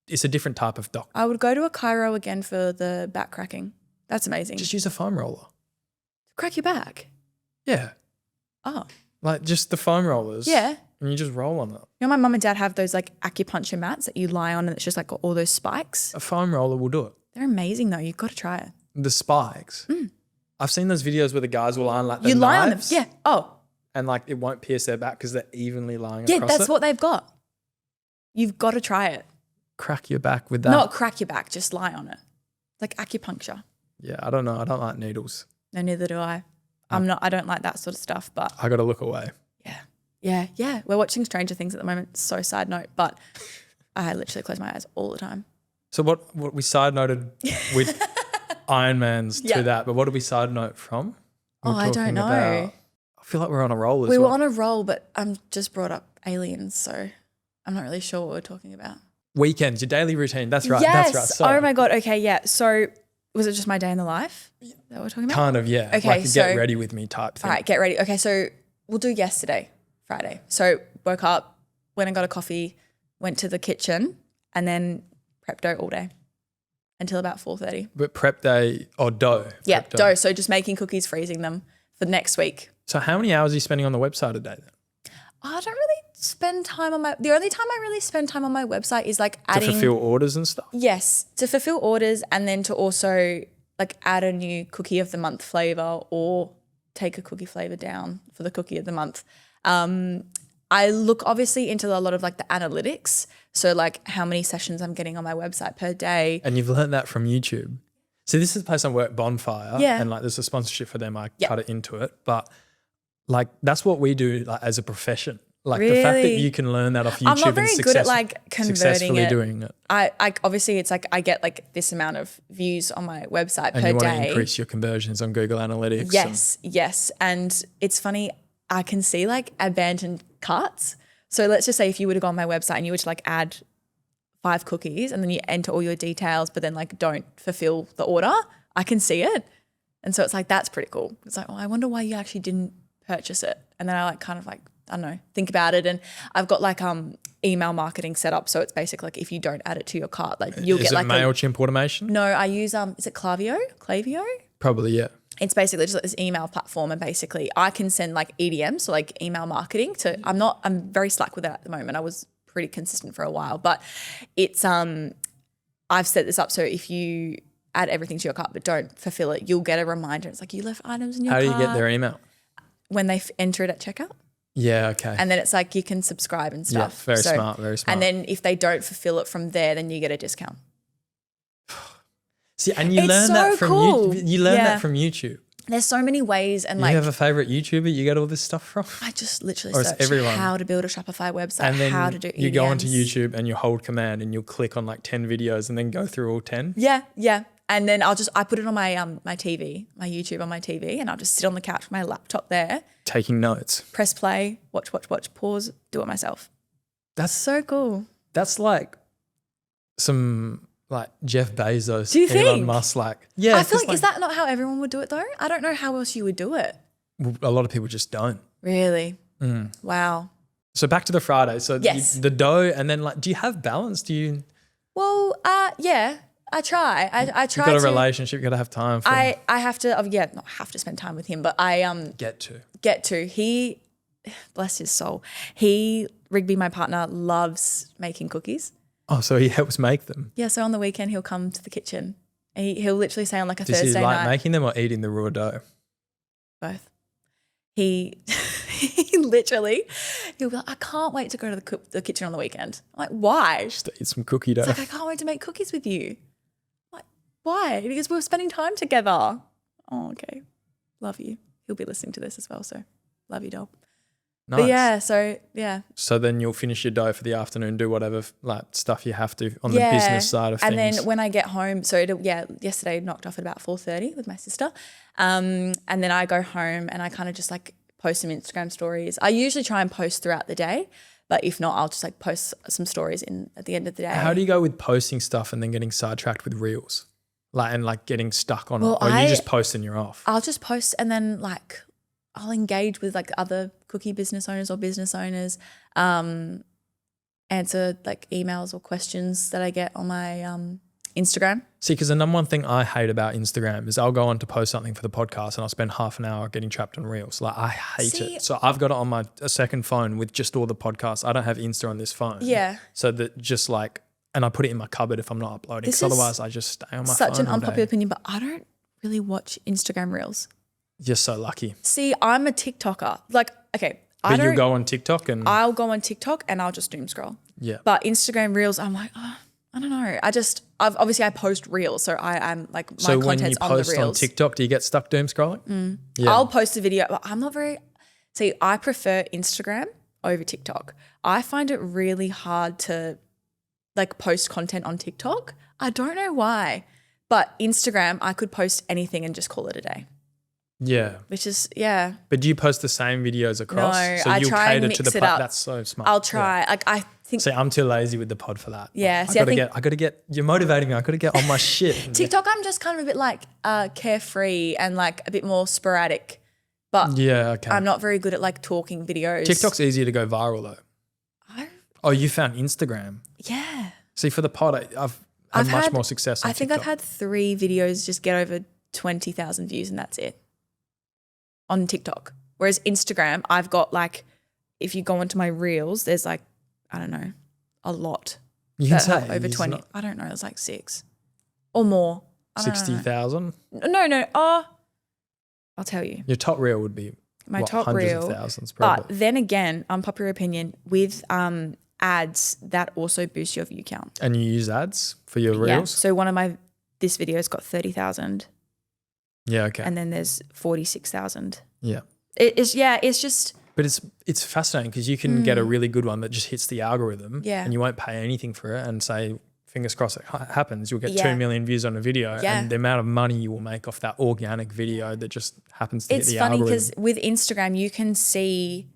it's a different type of doctor. I would go to a chiro again for the back cracking. That's amazing. Just use a foam roller. Crack your back? Yeah. Oh. Like just the foam rollers. Yeah. And you just roll on it. You know, my mum and dad have those like acupuncture mats that you lie on and it's just like got all those spikes. A foam roller will do it. They're amazing though. You've got to try it. The spikes. I've seen those videos where the guys will lie on like the knives. You lie on them. Yeah. Oh. And like it won't pierce their back because they're evenly lying across it. Yeah, that's what they've got. You've got to try it. Crack your back with that. Not crack your back, just lie on it. It's like acupuncture. Yeah, I don't know. I don't like needles. No, neither do I. I don't like that sort of stuff, but. I got to look away. Yeah. We're watching Stranger Things at the moment. So side note, but I literally close my eyes all the time. So what we side noted with Ironmans to that, but what did we side note from? I don't know. I feel like we're on a roll as well. We were on a roll, but I'm just brought up aliens, so I'm not really sure what we're talking about. Weekends, your daily routine. That's right. Yes. That's right. Sorry. Oh my God. Okay. Yeah. So was it just my day in the life that we're talking about? Kind of, yeah. Okay. Like a get ready with me type thing. All right. Get ready. Okay. So we'll do yesterday, Friday. So woke up, went and got a coffee, went to the kitchen, and then prep dough all day until about 4:30. But prep day or dough? Yeah, dough. So just making cookies, freezing them for next week. So how many hours are you spending on the website a day then? I don't really spend time on the only time I really spend time on my website is like adding. To fulfill orders and stuff? Yes, to fulfill orders and then to also like add a new cookie of the month flavor or take a cookie flavor down for the cookie of the month. I look obviously into a lot of like the analytics. So like how many sessions I'm getting on my website per day. And you've learned that from YouTube. So this is the place I work, Bonfire. Yeah. And like there's a sponsorship for them. I cut it into it. But like that's what we do like as a profession. Like the fact that you can learn that off YouTube. I'm not very good at like converting successfully doing it. I obviously it's like I get like this amount of views on my website and per you want day. to increase your conversions on Google Analytics. Yes. And it's funny, I can see like abandoned carts. So let's just say if you were to go on my website and you were to like add 5 cookies and then you enter all your details but then like don't fulfill the order, I can see it. And so it's like that's pretty cool. It's like, oh, I wonder why you actually didn't purchase it. And then I like kind of like I don't know, think about it. And I've got like email marketing set up. So it's basically like if you don't add it to your cart, like you'll get like MailChimp automation? No, I use is it Klaviyo? Probably, yeah. It's basically just like this email platform and basically I can send like EDM, so like email marketing to I'm very slack with it at the moment. I was pretty consistent for a while, but it's I've set this up so if you add everything to your cart but don't fulfill it, you'll get a reminder. It's like you left items in your cart. How do you get their email? When they enter it at checkout. Yeah, okay. And then it's like you can subscribe and stuff. Yeah, very smart. And then if they don't fulfill it from there, then you get a discount. See, and you learn that from that from YouTube. There's so many ways and you have a favorite YouTuber you get all this stuff from? I just literally search how to build a Shopify website, and then how to do EDMs. You go onto YouTube and you hold command and you'll click on like 10 videos and then go through all 10. Yeah. And then I put it on my my TV, my YouTube on my TV, and I'll just sit on the couch with my laptop there. Taking notes. Press play, watch, pause, do it myself. That's so cool. That's like some like Jeff Bezos, do you Elon think? Musk, like yeah. I feel like is that not how everyone would do it though? I don't know how else you would do it. A lot of people just don't. Really? Wow. So back to the Friday. So yes. The dough, and then like, do you have balance? Do you? Well, yeah. I try. I try. You've got a relationship. You got to have time for. I have to. Not have to spend time with him, but I get to. He, bless his soul. Rigby, my partner, loves making cookies. Oh, so he helps make them. Yeah. So on the weekend he'll come to the kitchen. He'll literally say on like a Thursday night. Does he like night, making them or eating the raw dough? Both. He literally, he'll be like, I can't wait to go to the kitchen on the weekend. I'm like, why? Just to eat some cookie dough. It's like, I can't wait to make cookies with you. I'm like, why? Because we're spending time together. Oh, okay. Love you. He'll be listening to this as well, so love you, doll. Nice. But yeah. So then you'll finish your dough for the afternoon, do whatever like stuff you have to on the business side of things. And then when I get home, yesterday knocked off at about 4:30 with my sister. And then I go home and I kind of just like post some Instagram stories. I usually try and post throughout the day, but if not, I'll just like post some stories at the end of the day. How do you go with posting stuff and then getting sidetracked with reels? Like getting stuck on it? Or you just post and you're off? I'll just post and then like I'll engage with like other cookie business owners or business owners, answer like emails or questions that I get on my Instagram. See, because the number one thing I hate about Instagram is I'll go on to post something for the podcast and I'll spend half an hour getting trapped on reels. Like I hate it. So I've got it on my second phone with just all the podcasts. I don't have Insta on this phone. Yeah. So that just like, and I put it in my cupboard if I'm not uploading because otherwise I just stay on my phone. Such an unpopular opinion, but I don't really watch Instagram reels. You're so lucky. See, I'm a TikToker. Like, okay. But you go on TikTok and... I'll go on TikTok and I'll just doom scroll. Yeah. But Instagram reels, I'm like, I don't know. I post reels. So I'm like, my content's on the reels. So when you post on TikTok, do you get stuck doom scrolling? Yeah. I'll post a video, but I'm not very... See, I prefer Instagram over TikTok. I find it really hard to like post content on TikTok. I don't know why. But Instagram, I could post anything and just call it a day. Yeah. Which is, But do you post the same videos across? No, so I you'll try cater and mix to the it up. That's so smart. I'll try. Yeah. Like I think. See, I'm too lazy with the pod for that. Yeah. I gotta get. You're motivating me. I gotta get on my shit. TikTok, I'm just kind of a bit like carefree and like a bit more sporadic. But I'm not very good at like talking videos. TikTok's easier to go viral though. Oh, you found Instagram? Yeah. See, for the pod, I've had much more success on TikTok. I think I've had 3 videos just get over 20,000 views and that's it on TikTok. Whereas Instagram, I've got like if you go into my reels, there's like, I don't know, a lot. You can say over 20. I don't know. It's like 6 or more. 60,000? No. I'll tell you. Your top reel would be my top hundreds reel. of thousands probably. But then again, unpopular opinion, with ads, that also boosts your view count. And you use ads for your reels? Yeah. So this video's got 30,000. Yeah, okay. And then there's 46,000. Yeah. It's just. But it's fascinating because you can get a really good one that just hits the algorithm and you won't pay anything for it and say, fingers crossed it happens, you'll get 2 million views on a video and the amount of money you will make off that organic video that just happens to hit the algorithm. It's funny because with Instagram you can see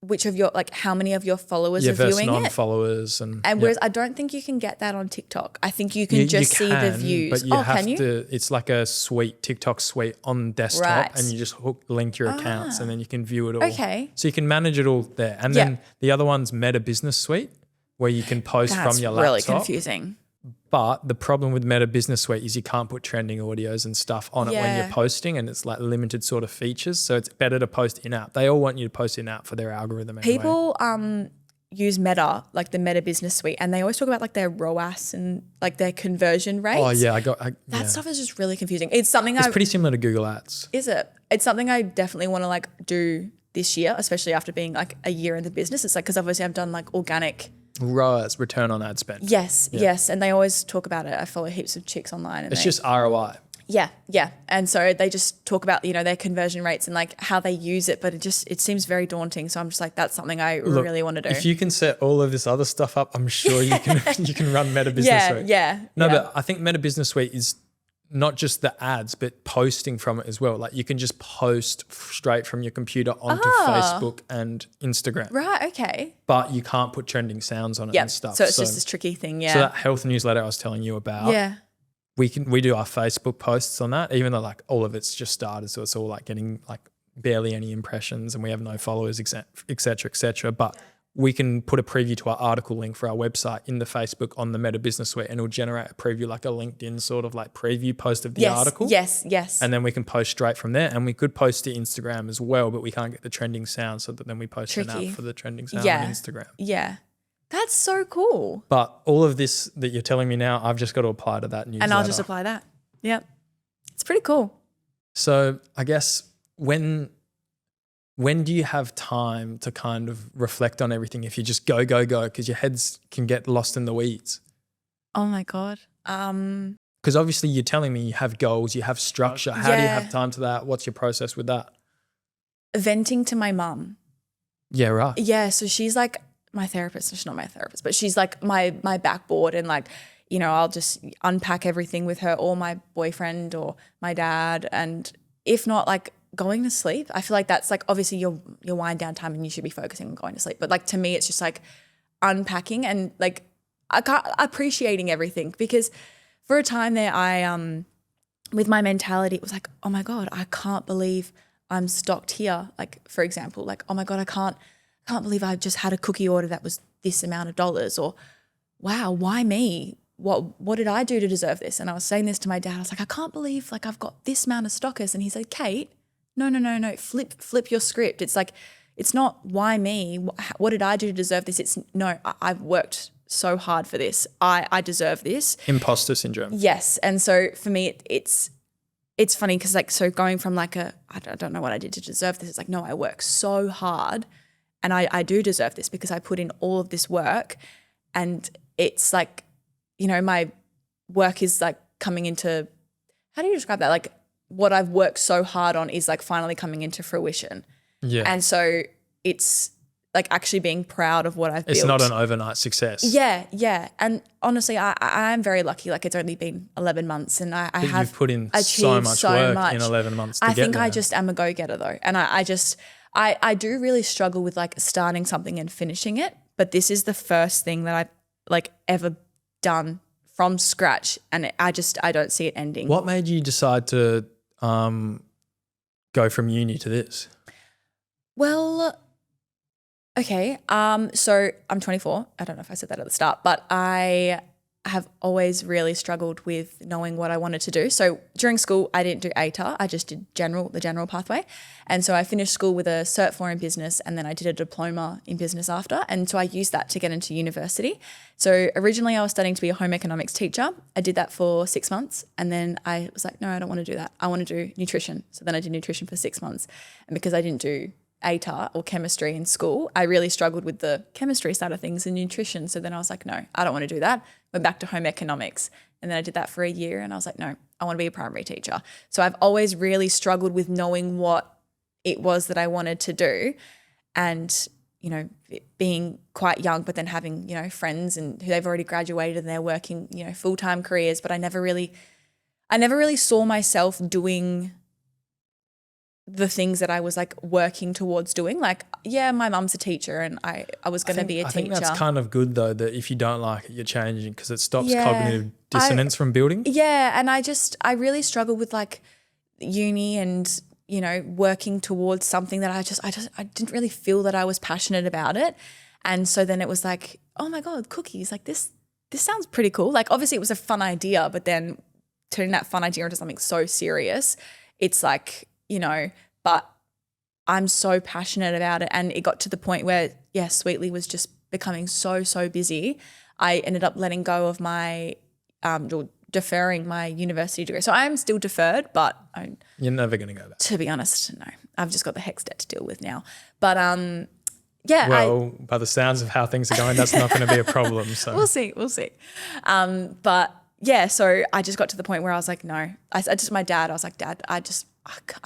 which of your, like how many of your followers are viewing non-followers and whereas I don't think you can get that on TikTok. I think you can see the views. But you have to, it's like a suite, TikTok suite on desktop and you just link your accounts and then you can view it all. Okay. So you can manage it all there. And then the other one's Meta Business Suite where you can post from your laptop. That's really confusing. But the problem with Meta Business Suite is you can't put trending audios and stuff on it when you're posting and it's like limited sort of features. So it's better to post in-app. They all want you to post in-app for their algorithm anyway. People use Meta, like the Meta Business Suite, and they always talk about like their ROAS and like their conversion rates. Oh yeah, that stuff is just really confusing. It's something it's pretty similar to Google Ads. Is it? It's something I definitely want to like do this year, especially after being like a year in the business. It's like because obviously I've done like organic ROAS, return on ad spend. Yes, and they always talk about it. I follow heaps of chicks online. And it's just ROI. Yeah. And so they just talk about, their conversion rates and like how they use it, but it seems very daunting. So I'm just like, that's something I really want to do. If you can set all of this other stuff up, I'm sure you can run Meta Business Suite. But I think Meta Business Suite is not just the ads, but posting from it as well. Like you can just post straight from your computer onto Facebook and Instagram. Right, okay. But you can't put trending sounds on it and stuff. So it's just this tricky thing, So that health newsletter I was telling you about, we do our Facebook posts on that, even though like all of it's just started. So it's all like getting like barely any impressions and we have no followers, et cetera. But we can put a preview to our article link for our website in the Facebook on the Meta Business Suite and it'll generate a preview like a LinkedIn sort of like preview post of the article. Yes. And then we can post straight from there and we could post to Instagram as well, but we can't get the trending sound so that then we post an app for the trending sound on Instagram. Yeah. That's so cool. But all of this that you're telling me now, I've just got to apply to that newsletter. And I'll just apply that. Yep. It's pretty cool. So I guess when do you have time to kind of reflect on everything if you just go, because your heads can get lost in the weeds? Oh my God. Because obviously you're telling me you have goals, you have structure. How do you have time to that? What's your process with that? Venting to my mum. Yeah, right. Yeah, so she's like my therapist. She's not my therapist, but she's like my backboard and like, I'll just unpack everything with her or my boyfriend or my dad. And if not, like, going to sleep, I feel like that's like obviously your wind down time and you should be focusing on going to sleep. But like to me, it's just like unpacking and like appreciating everything because for a time there, I with my mentality, it was like, oh my God, I can't believe I'm stocked here. Like for example, like, oh my God, I can't believe I just had a cookie order that was this amount of dollars or wow, why me? What did I do to deserve this? And I was saying this to my dad. I was like, I can't believe like I've got this amount of stockers. And he said, Kate, no. Flip your script. It's like, it's not why me? What did I do to deserve this? It's no, I've worked so hard for this. I deserve this. Imposter syndrome. Yes. And so for me, it's funny because like, so going from like I don't know what I did to deserve this. It's like, no, I work so hard and I do deserve this because I put in all of this work and it's like, my work is like coming into, how do you describe that? Like, what I've worked so hard on is like finally coming into fruition. Yeah. And so it's like actually being proud of what I've built. It's not an overnight success. Yeah. And honestly, I am very lucky. Like it's only been 11 months and I have you've put in so much work in 11 months to I get think there. I just am a go-getter though. And I do really struggle with like starting something and finishing it. But this is the first thing that I've like ever done from scratch. And I don't see it ending. What made you decide to go from uni to this? Well, okay. So I'm 24. I don't know if I said that at the start, but I have always really struggled with knowing what I wanted to do. So during school, I didn't do ATAR. I just did the general pathway. And so I finished school with a Cert 4 in business, and then I did a diploma in business after. And so I used that to get into university. So originally I was studying to be a home economics teacher. I did that for 6 months. And then I was like, no, I don't want to do that. I want to do nutrition. So then I did nutrition for 6 months. And because I didn't do ATAR or chemistry in school, I really struggled with the chemistry side of things and nutrition. So then I was like, no, I don't want to do that. Went back to home economics. And then I did that for a year and I was like, no, I want to be a primary teacher. So I've always really struggled with knowing what it was that I wanted to do. And, you know, being quite young, but then having, you know, friends and who they've already graduated and they're working, you know, full-time careers, but I never really saw myself doing the things that I was like working towards doing. Like, yeah, my mum's a teacher and I was going to be a teacher. I think that's kind of good though, that if you don't like it, you're changing, because it stops cognitive dissonance from building. Yeah. And I really struggled with like uni and, you know, working towards something that I didn't really feel that I was passionate about it. And so then it was like, oh my God, cookies, like this sounds pretty cool. Like obviously it was a fun idea, but then turning that fun idea into something so serious, it's like, you know, but I'm so passionate about it. And it got to the point where, yeah, Sweetly was just becoming so busy. I ended up letting go of my, deferring my university degree. So I'm still deferred, but you're never going to go back. To be honest, no. I've just got the HECS debt to deal with now. But yeah. Well, by the sounds of how things are going, that's not going to be a problem. So We'll see. But yeah, so I just got to the point where I was like, no. My dad, I was like, Dad, I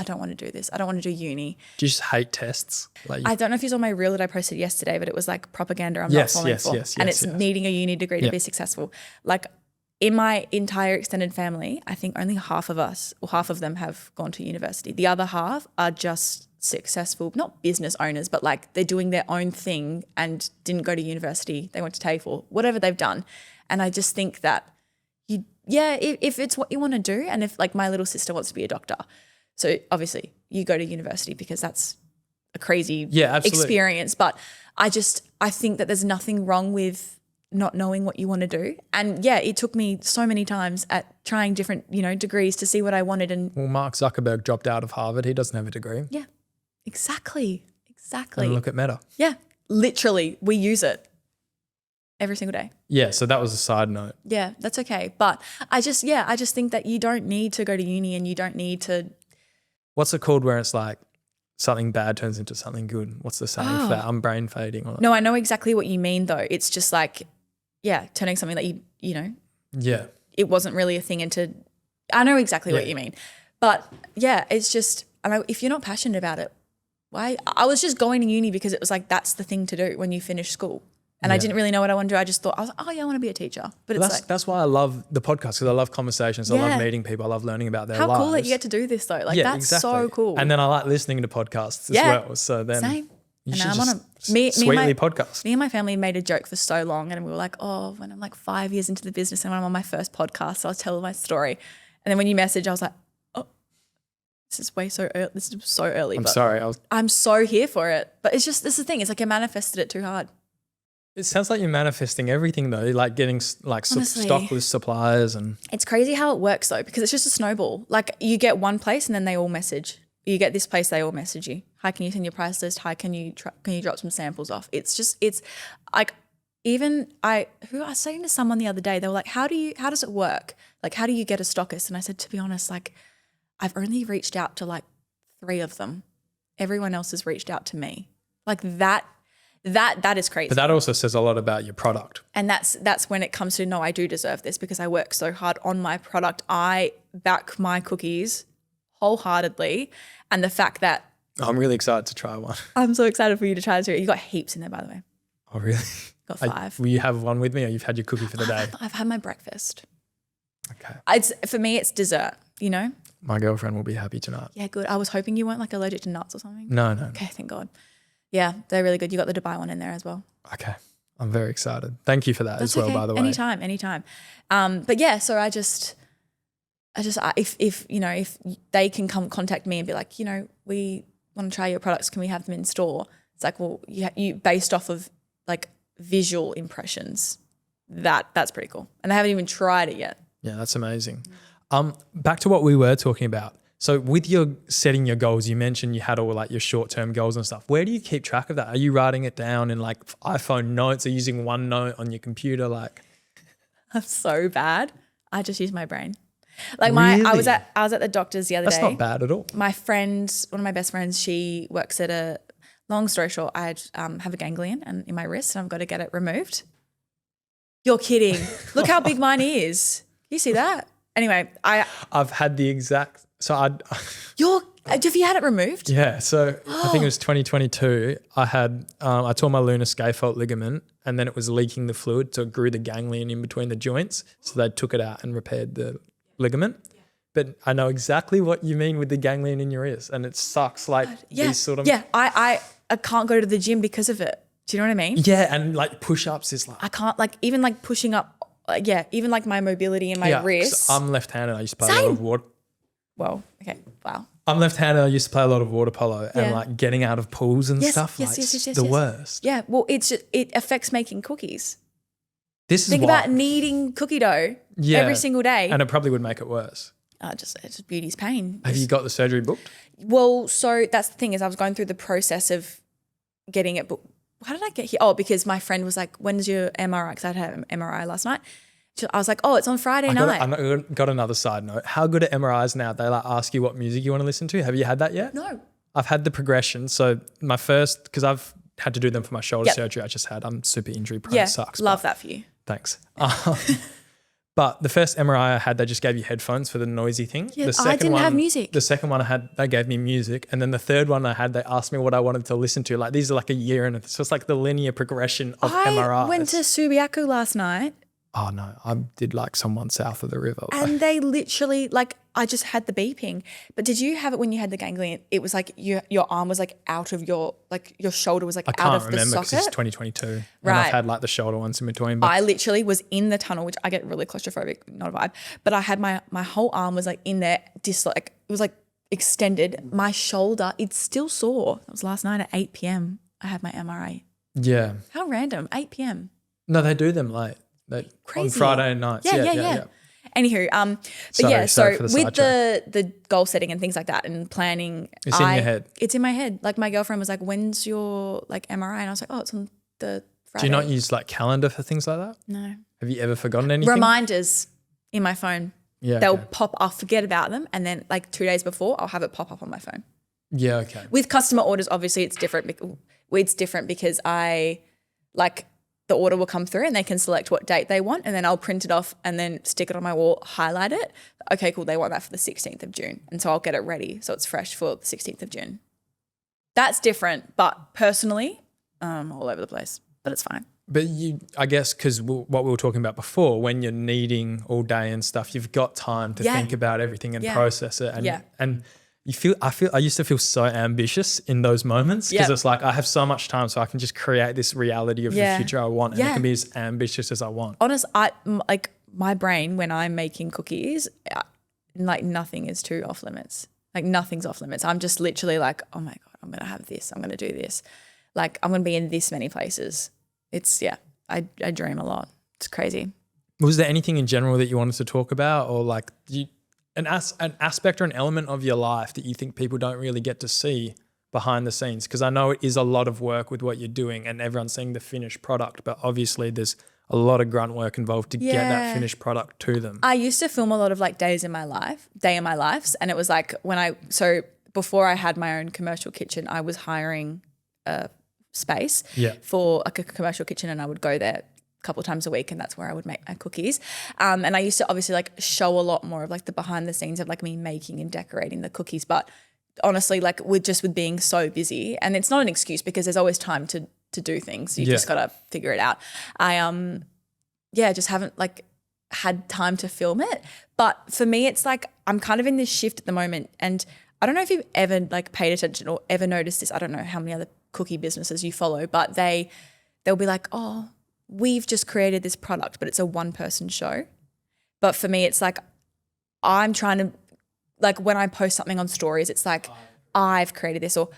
don't want to do this. I don't want to do uni. Do you just hate tests? Like I don't know if you saw my reel that I posted yesterday, but it was like propaganda I'm not falling for. And it's needing a uni degree to be successful. Like in my entire extended family, I think only half of them have gone to university. The other half are just successful, not business owners, but like they're doing their own thing and didn't go to university. They went to TAFE, whatever they've done. And I just think that if it's what you want to do, and if like my little sister wants to be a doctor, so obviously you go to university because that's a crazy experience. But I think that there's nothing wrong with not knowing what you want to do. And yeah, it took me so many times at trying different, you know, degrees to see what I wanted. And well, Mark Zuckerberg dropped out of Harvard. He doesn't have a degree. Yeah, exactly. And look at Meta. Yeah, literally we use it every single day. Yeah, so that was a side note. Yeah, that's okay. But I just think that you don't need to go to uni and you don't need to. What's it called where it's like something bad turns into something good? What's the saying for that? I'm brain fading on it. No, I know exactly what you mean though. It's just like, yeah, turning something that you know. Yeah. It wasn't really a thing into, I know exactly what you mean. But yeah, it's just, if you're not passionate about it, why? I was just going to uni because it was like, that's the thing to do when you finish school. And I didn't really know what I wanted to do. I just thought, I was like, oh yeah, I want to be a teacher. But that's why I love the podcast, because I love conversations. I love meeting people. I love learning about their lives. How cool that you get to do this though. Like that's so cool. And then I like listening to podcasts as well. So then same. You and should I'm on a Sweetly podcast. Me and my family made a joke for so long, and we were like, oh, when I'm like 5 years into the business and when I'm on my first podcast, I'll tell my story. And then when you message, I was like, oh, this is so early. I'm sorry. I'm so here for it. But it's just, this is the thing. It's like I manifested it too hard. It sounds like you're manifesting everything though, like getting like stock with suppliers. And it's crazy how it works though, because it's just a snowball. Like you get one place and then they all message. You get this place, they all message you. Hi, can you send your price list? Hi, can you drop some samples off? It's like, even I was saying to someone the other day, they were like, how does it work? Like, how do you get a stockist? And I said, to be honest, like I've only reached out to like 3 of them. Everyone else has reached out to me. Like that is crazy. But that also says a lot about your product. And that's when it comes to, no, I do deserve this because I work so hard on my product. I back my cookies wholeheartedly. And the fact that I'm really excited to try one. I'm so excited for you to try this. You got heaps in there, by the way. Oh, really? Got 5. Will you have one with me, or you've had your cookie for the day? I've had my breakfast. Okay. For me, it's dessert, you know? My girlfriend will be happy tonight. Yeah, good. I was hoping you weren't like allergic to nuts or something. No. Okay, thank God. Yeah, they're really good. You got the Dubai one in there as well. Okay. I'm very excited. Thank you for that as well, by the way. Anytime. But yeah, so if they can come contact me and be like, you know, we want to try your products, can we have them in store? It's like, well, you based off of like visual impressions, that's pretty cool. And they haven't even tried it yet. Yeah, that's amazing. Back to what we were talking about. So with your setting your goals, you mentioned you had all like your short-term goals and stuff. Where do you keep track of that? Are you writing it down in like iPhone notes or using OneNote on your computer? Like, I'm so bad. I just use my brain. Like Really? I was at the doctor's the other day. That's not bad at all. My friend, one of my best friends, she works at a, long story short, I have a ganglion in my wrist and I've got to get it removed. You're kidding. Look how big mine is. You see that? Anyway, I've had the exact, have you had it removed? Yeah, so I think it was 2022. I had I tore my lunar scaphoid ligament, and then it was leaking the fluid, so it grew the ganglion in between the joints. So they took it out and repaired the ligament. But I know exactly what you mean with the ganglion in your ears, and it sucks. Like these sort of I can't go to the gym because of it. Do you know what I mean? Yeah, and like push-ups is like I can't even like pushing up. Even like my mobility in my wrist. I'm left-handed. I used to play a lot of water. Well, okay, wow. I'm left-handed. I used to play a lot of water polo and like getting out of pools and stuff. The worst. Yeah, well, it affects making cookies. Think about kneading cookie dough every single day. And it probably would make it worse. It's just beauty's pain. Have you got the surgery booked? Well, so that's the thing is I was going through the process of getting it booked. How did I get here? Oh, because my friend was like, when's your MRI? Because I had an MRI last night. I was like, oh, it's on Friday night. I got another side note. How good are MRIs now? They like ask you what music you want to listen to. Have you had that yet? No. I've had the progression. So my first, because I've had to do them for my shoulder surgery I just had. I'm super injury prone. Yeah, It sucks. love that for you. Thanks. But the first MRI I had, they just gave you headphones for the noisy thing. Yeah, I didn't have music. The second one I had, they gave me music. And then the third one I had, they asked me what I wanted to listen to. Like these are like a year and it's just like the linear progression of MRIs. I went to Subiaco last night. Oh no, I did like someone south of the river. And they literally like, I just had the beeping. But did you have it when you had the ganglion? It was like your arm was like out of your, like your shoulder was like out of the socket. I can't remember because it's 2022. Right. And I've had like the shoulder ones in between. But I literally was in the tunnel, which I get really claustrophobic, not a vibe. But I had my whole arm was like in there, it was like extended. My shoulder, it's still sore. It was last night at 8 p.m. I had my MRI. Yeah. How random, 8 p.m. No, they do them late. Crazy. On Friday nights. Yeah. Anywho, sorry for the with the goal setting and things like that and planning, it's in your head. It's in my head. Like my girlfriend was like, "When's your like MRI?" And I was like, "Oh, it's on the Friday." Do you not use like calendar for things like that? No. Have you ever forgotten anything? Reminders in my phone. Yeah, they'll pop. I'll forget about them, and then like 2 days before, I'll have it pop up on my phone. Yeah. Okay. With customer orders, obviously, it's different. It's different because I like. The order will come through and they can select what date they want and then I'll print it off and then stick it on my wall, highlight it. Okay, cool. They want that for the 16th of June. And so I'll get it ready so it's fresh for the 16th of June. That's different, but personally, all over the place, but it's fine. But I guess because what we were talking about before, when you're kneading all day and stuff, you've got time to think about everything and process it. And I used to feel so ambitious in those moments because it's like I have so much time so I can just create this reality of the future I want and it can be as ambitious as I want. Like my brain when I'm making cookies, like nothing is too off limits. Like nothing's off limits. I'm just literally like, oh my God, I'm going to have this. I'm going to do this. Like I'm going to be in this many places. It's I dream a lot. It's crazy. Was there anything in general that you wanted to talk about or like an aspect or an element of your life that you think people don't really get to see behind the scenes? Because I know it is a lot of work with what you're doing and everyone's seeing the finished product, but obviously there's a lot of grunt work involved to get that finished product to them. I used to film a lot of like day in my lives. And it was like before I had my own commercial kitchen, I was hiring a space for like a commercial kitchen and I would go there couple times a week and that's where I would make my cookies. And I used to obviously like show a lot more of like the behind the scenes of like me making and decorating the cookies. But honestly, like with being so busy, and it's not an excuse because there's always time to do things. You just got to figure it out. I just haven't like had time to film it. But for me, it's like I'm kind of in this shift at the moment. And I don't know if you've ever like paid attention or ever noticed this. I don't know how many other cookie businesses you follow, but they'll be like, oh, we've just created this product, but it's a one-person show. But for me, it's like I'm trying to, like when I post something on stories, it's like I've created this or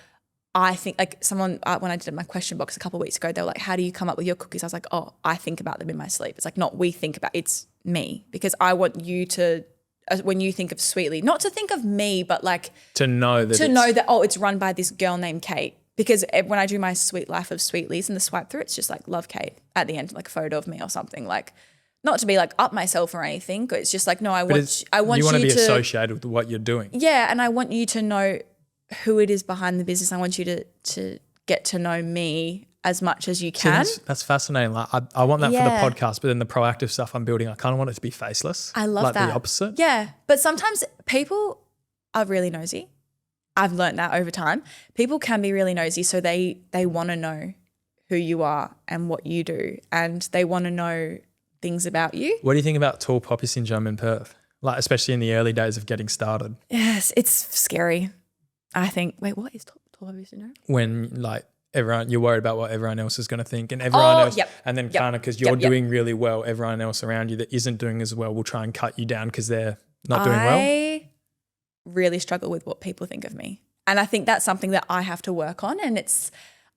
I think like someone, when I did my question box a couple of weeks ago, they were like, how do you come up with your cookies? I was like, oh, I think about them in my sleep. It's like not we think about, it's me, because I want you to, when you think of Sweetly, not to think of me, but like to know that, oh, it's run by this girl named Kate. Because when I do my sweet life of Sweetlies and the swipe through, it's just like love Kate at the end, like a photo of me or something, like not to be like up myself or anything. But it's just like, no, I want you to be associated with what you're doing. Yeah. And I want you to know who it is behind the business. I want you to get to know me as much as you can. See, that's fascinating. Like I want that for the podcast, but then the proactive stuff I'm building, I kind of want it to be faceless. I love like that. The opposite. Yeah. But sometimes people are really nosy. I've learned that over time. People can be really nosy, so they want to know who you are and what you do, and they want to know things about you. What do you think about tall poppy syndrome in Perth? Like, especially in the early days of getting started. Yes, it's scary. I think. Wait, what is tall poppy syndrome? When like you're worried about what everyone else is going to think, and everyone else, and then kind of because you're doing really well, everyone else around you that isn't doing as well will try and cut you down because they're not doing well. I really struggle with what people think of me. And I think that's something that I have to work on. And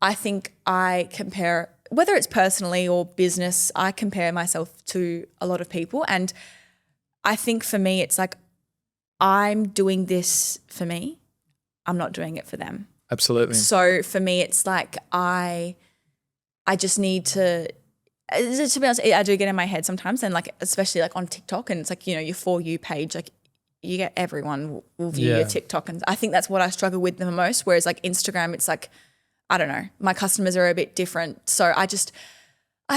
I think I compare, whether it's personally or business, I compare myself to a lot of people. And I think for me, it's like, I'm doing this for me. I'm not doing it for them. Absolutely. So for me, it's like, I just need to be honest, I do get in my head sometimes, and like, especially like on TikTok, and it's like, you know, your For You page, like, you get everyone will view your TikTok, and I think that's what I struggle with the most. Whereas like Instagram, it's like, I don't know, my customers are a bit different. So I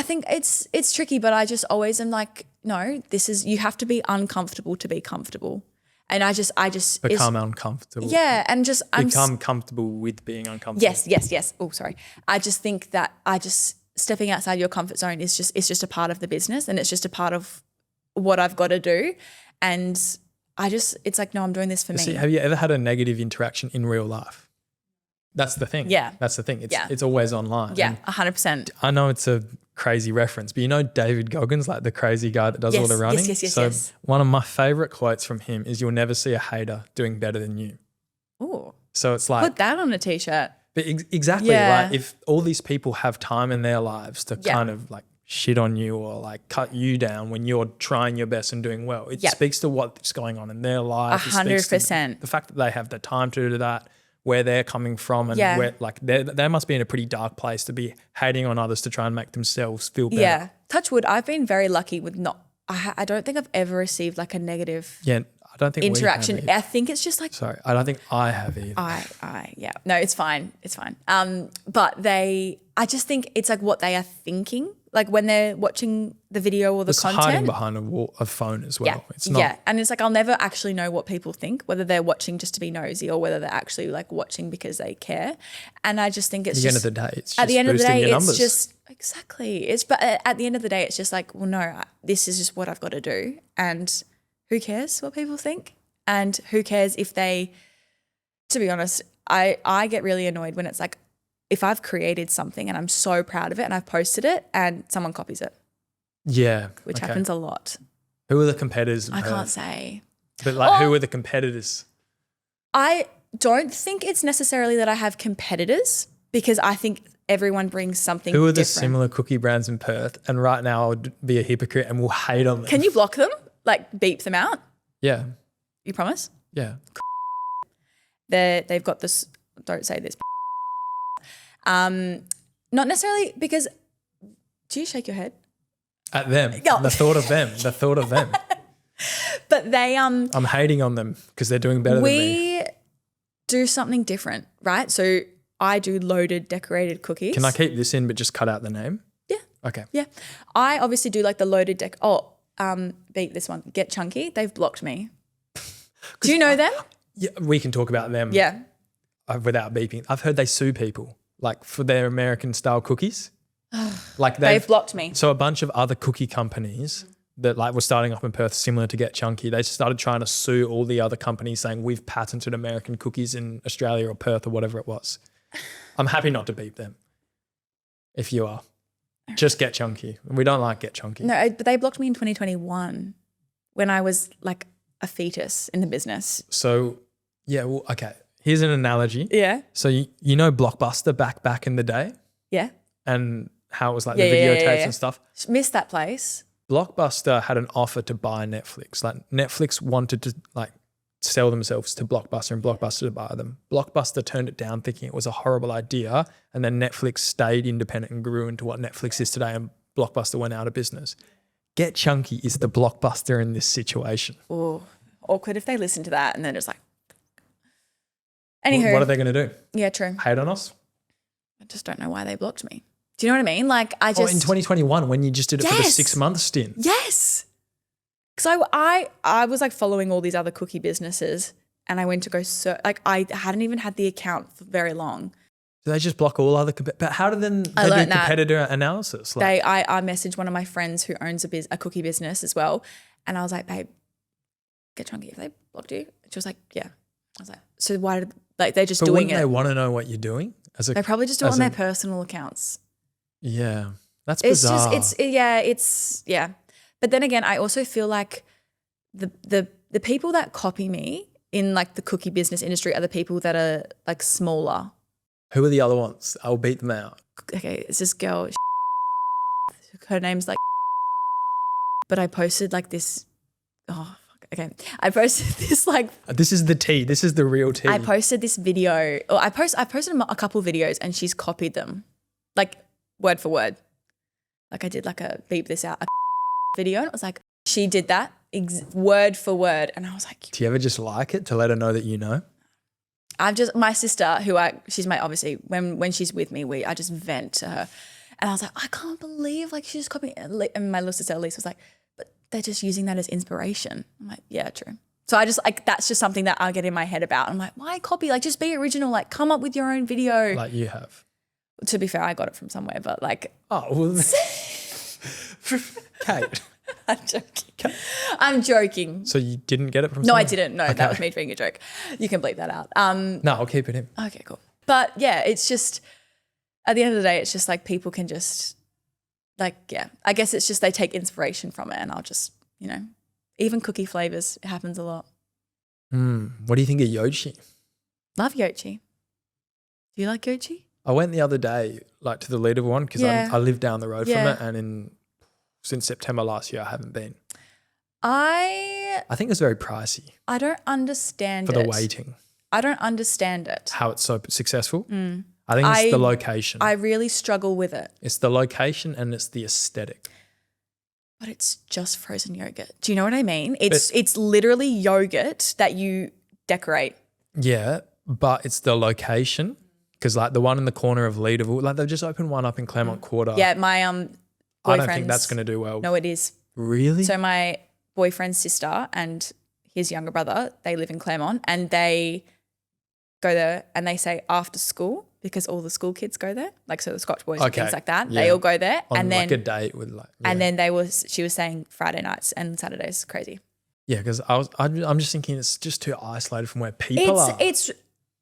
think it's tricky, but I just always am like, no, you have to be uncomfortable to be comfortable. And I just become uncomfortable. Yeah. And just become comfortable with being uncomfortable. Yes. Oh, sorry. I just think that stepping outside your comfort zone it's just a part of the business, and it's just a part of what I've got to do. And it's like, no, I'm doing this for me. See, have you ever had a negative interaction in real life? That's the thing. Yeah. That's the thing. It's always online. Yeah, 100%. I know it's a crazy reference, but you know David Goggins, like the crazy guy that does all the running? Yes. One of my favourite quotes from him is, you'll never see a hater doing better than you. Ooh. So it's like. Put that on a T-shirt. But exactly. Yeah. Like if all these people have time in their lives to kind of like shit on you or like cut you down when you're trying your best and doing well, it speaks to what's going on in their life. 100%. The fact that they have the time to do that, where they're coming from, and where like they must be in a pretty dark place to be hating on others to try and make themselves feel better. Yeah. Touch wood, I've been very lucky with I don't think I've ever received like a negative I don't think interaction. I think it's just like. Sorry, I don't think I have either. Yeah. No, it's fine. It's fine. But I just think it's like what they are thinking, like when they're watching the video or the content. Hiding behind a phone as well. Yeah. It's not. Yeah. And it's like, I'll never actually know what people think, whether they're watching just to be nosy or whether they're actually like watching because they care. And I just think it's at the end of the day, it's just exactly. But at the end of the day, it's just like, well, no, this is just what I've got to do. And who cares what people think? And who cares if they, to be honest, I get really annoyed when it's like, if I've created something and I'm so proud of it and I've posted it and someone copies it. Yeah. Which happens a lot. Who are the competitors? I can't say. But like, who are the competitors? I don't think it's necessarily that I have competitors, because I think everyone brings something different. Who are the similar cookie brands in Perth? And right now I would be a hypocrite and will hate on them. Can you block them? Like beep them out? Yeah. You promise? Yeah. They've got this, don't say this. Not necessarily because, do you shake your head? At them. Oh. The thought of them. But they I'm hating on them because they're doing better than me. We do something different, right? So I do loaded decorated cookies. Can I keep this in but just cut out the name? Yeah. Okay. Yeah. I obviously do like the loaded beat this one. Get Chunky. They've blocked me. Do you know them? Yeah, we can talk about them. Yeah. Without beeping. I've heard they sue people like for their American style cookies. Like they've blocked me. So a bunch of other cookie companies that like were starting up in Perth similar to Get Chunky, they started trying to sue all the other companies saying we've patented American cookies in Australia or Perth or whatever it was. I'm happy not to beep them. If you are. Just Get Chunky. We don't like Get Chunky. No, but they blocked me in 2021 when I was like a fetus in the business. So, yeah, well, okay. here's an analogy. Yeah. So you know Blockbuster back in the day? Yeah. And how it was like the videotapes and stuff? Missed that place. Blockbuster had an offer to buy Netflix. Like Netflix wanted to like sell themselves to Blockbuster and Blockbuster to buy them. Blockbuster turned it down thinking it was a horrible idea, and then Netflix stayed independent and grew into what Netflix is today, and Blockbuster went out of business. Get Chunky is the Blockbuster in this situation. Oh, awkward if they listen to that and then it's like, anywho. What are they going to do? Yeah, true. Hate on us? I just don't know why they blocked me. Do you know what I mean? Like I just. in 2021 when you just did it for the 6-month stint. Yes. Because I was like following all these other cookie businesses and I went to go like I hadn't even had the account for very long. Do they just block all other but how do then they do competitor analysis? Like, I messaged one of my friends who owns a cookie business as well, and I was like, babe, get Chunky if they blocked you. And she was like, yeah. I was like, so why did they're just doing it? They want to know what you're doing? They probably just do it on their personal accounts. Yeah, that's bizarre. It's But then again, I also feel like the people that copy me in like the cookie business industry are the people that are like smaller. Who are the other ones? I'll beat them out. Okay, it's this girl. Her name's like, but I posted like this. Oh, fuck. Okay. I posted this like. This is the tea. This is the real tea. I posted this video. Or I posted a couple videos and she's copied them, like word for word. Like I did like a beep this out video and it was like she did that word for word and I was like. Do you ever just like it to let her know that you know? My sister she's my obviously when she's with me I just vent to her and I was like I can't believe like she just copied me. And my little sister Elise was like but they're just using that as inspiration. I'm like yeah true. So I just like that's just something that I get in my head about. I'm like why copy, like just be original, like come up with your own video like you have. To be fair I got it from somewhere but like oh well Kate. I'm joking. So you didn't get it from No, somewhere? I didn't. No, okay. That was me being a joke. You can bleep that out. No, I'll keep it in. Okay, cool. But yeah, it's just, at the end of the day, it's just like people can just, like, yeah. I guess it's just they take inspiration from it and I'll just, even cookie flavors, it happens a lot. What do you think of Yochi? Love Yochi. Do you like Yochi? I went the other day, like to the Leaderville one because I live down the road from it, and since September last year I haven't been. I think it's very pricey. I don't understand for the waiting. I don't understand it. How it's so successful. I think it's the location. I really struggle with it. It's the location and it's the aesthetic. But it's just frozen yogurt. Do you know what I mean? It's literally yogurt that you decorate. Yeah, but it's the location. Because like the one in the corner of Leaderville, like they've just opened one up in Claremont Quarter. Yeah, my I don't think that's going to do well. No, it is. Really? So my boyfriend's sister and his younger brother, they live in Claremont and they go there and they say after school because all the school kids go there, like so the Scotch boys and things like that. Yeah. They all go there on like a date with like. Yeah. And then she was saying Friday nights and Saturdays, crazy. Yeah, because I'm just thinking it's just too isolated from where people are. It's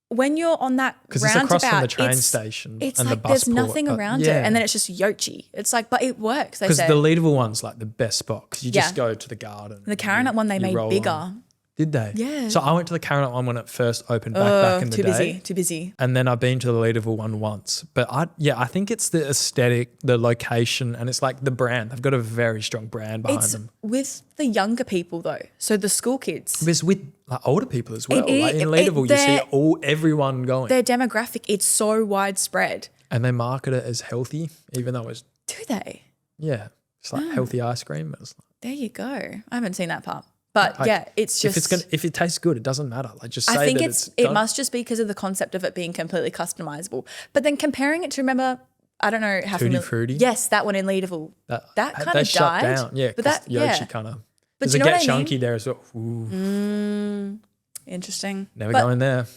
when you're on that roundabout, because it's across from the train station it's and like the bus there's port. nothing around it, and then it's just Yochi. It's like, but it works. Because the Leaderville one's like the best spot because you just go to the garden. The Caranet one they made bigger. On. Did they? Yeah. So I went to the Caranet one when it first opened back in the day. Too busy. And then I've been to the Leaderville one once. But I think it's the aesthetic, the location, and it's like the brand. They've got a very strong brand behind them. With the younger people though. So the school kids. It's with like older people as well. Like in Leaderville you see everyone going. Their demographic, it's so widespread. And they market it as healthy, even though it's... Do they? Yeah. It's like healthy ice cream. It's like, there you go. I haven't seen that part. But it's just if it tastes good, it doesn't matter. Like just say I think it must just be because of the concept of it being completely customizable. But then comparing it to remember, I don't know how Tutti Frutti. Yes, that one in Leaderville. That kind of died. Shut down. Yeah, but that Yoshi kind of. But does you it know get what chunky I mean? there as well? Interesting. Never going there.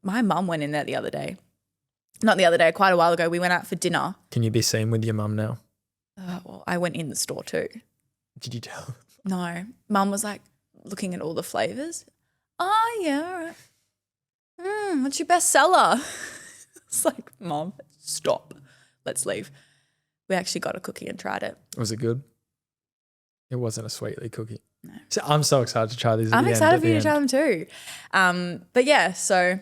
My mum went in there the other day. Not the other day, quite a while ago. We went out for dinner. Can you be seen with your mum now? Well, I went in the store too. Did you tell? No. Mum was like looking at all the flavours. Oh, yeah, all right. What's your best seller? It's like, Mum, stop. Let's leave. We actually got a cookie and tried it. Was it good? It wasn't a Sweetly cookie. No. So I'm so excited to try these. I'm excited for you to try them too. But yeah, so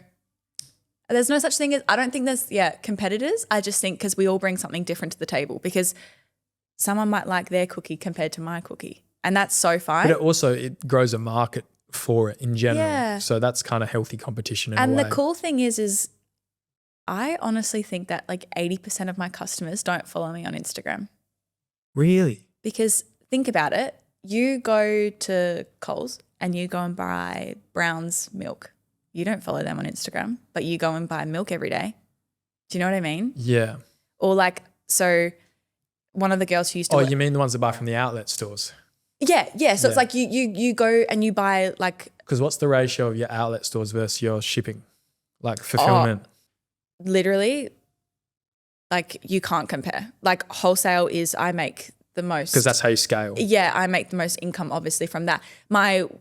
there's no such thing as, I don't think there's, competitors. I just think because we all bring something different to the table, because someone might like their cookie compared to my cookie, and that's so fine. But it grows a market for it in general. Yeah. So that's kind of healthy competition in a way. And the cool thing is I honestly think that like 80% of my customers don't follow me on Instagram. Really? Because think about it. You go to Coles and you go and buy Brown's milk. You don't follow them on Instagram, but you go and buy milk every day. Do you know what I mean? Yeah. Or like, so one of the girls who used to you mean the ones that buy from the outlet stores? Yeah. So it's like you go and you buy like. Because what's the ratio of your outlet stores versus your shipping? Like fulfillment? Literally, like you can't compare. Like wholesale is, I make the most. Because that's how you scale. Yeah, I make the most income obviously from that.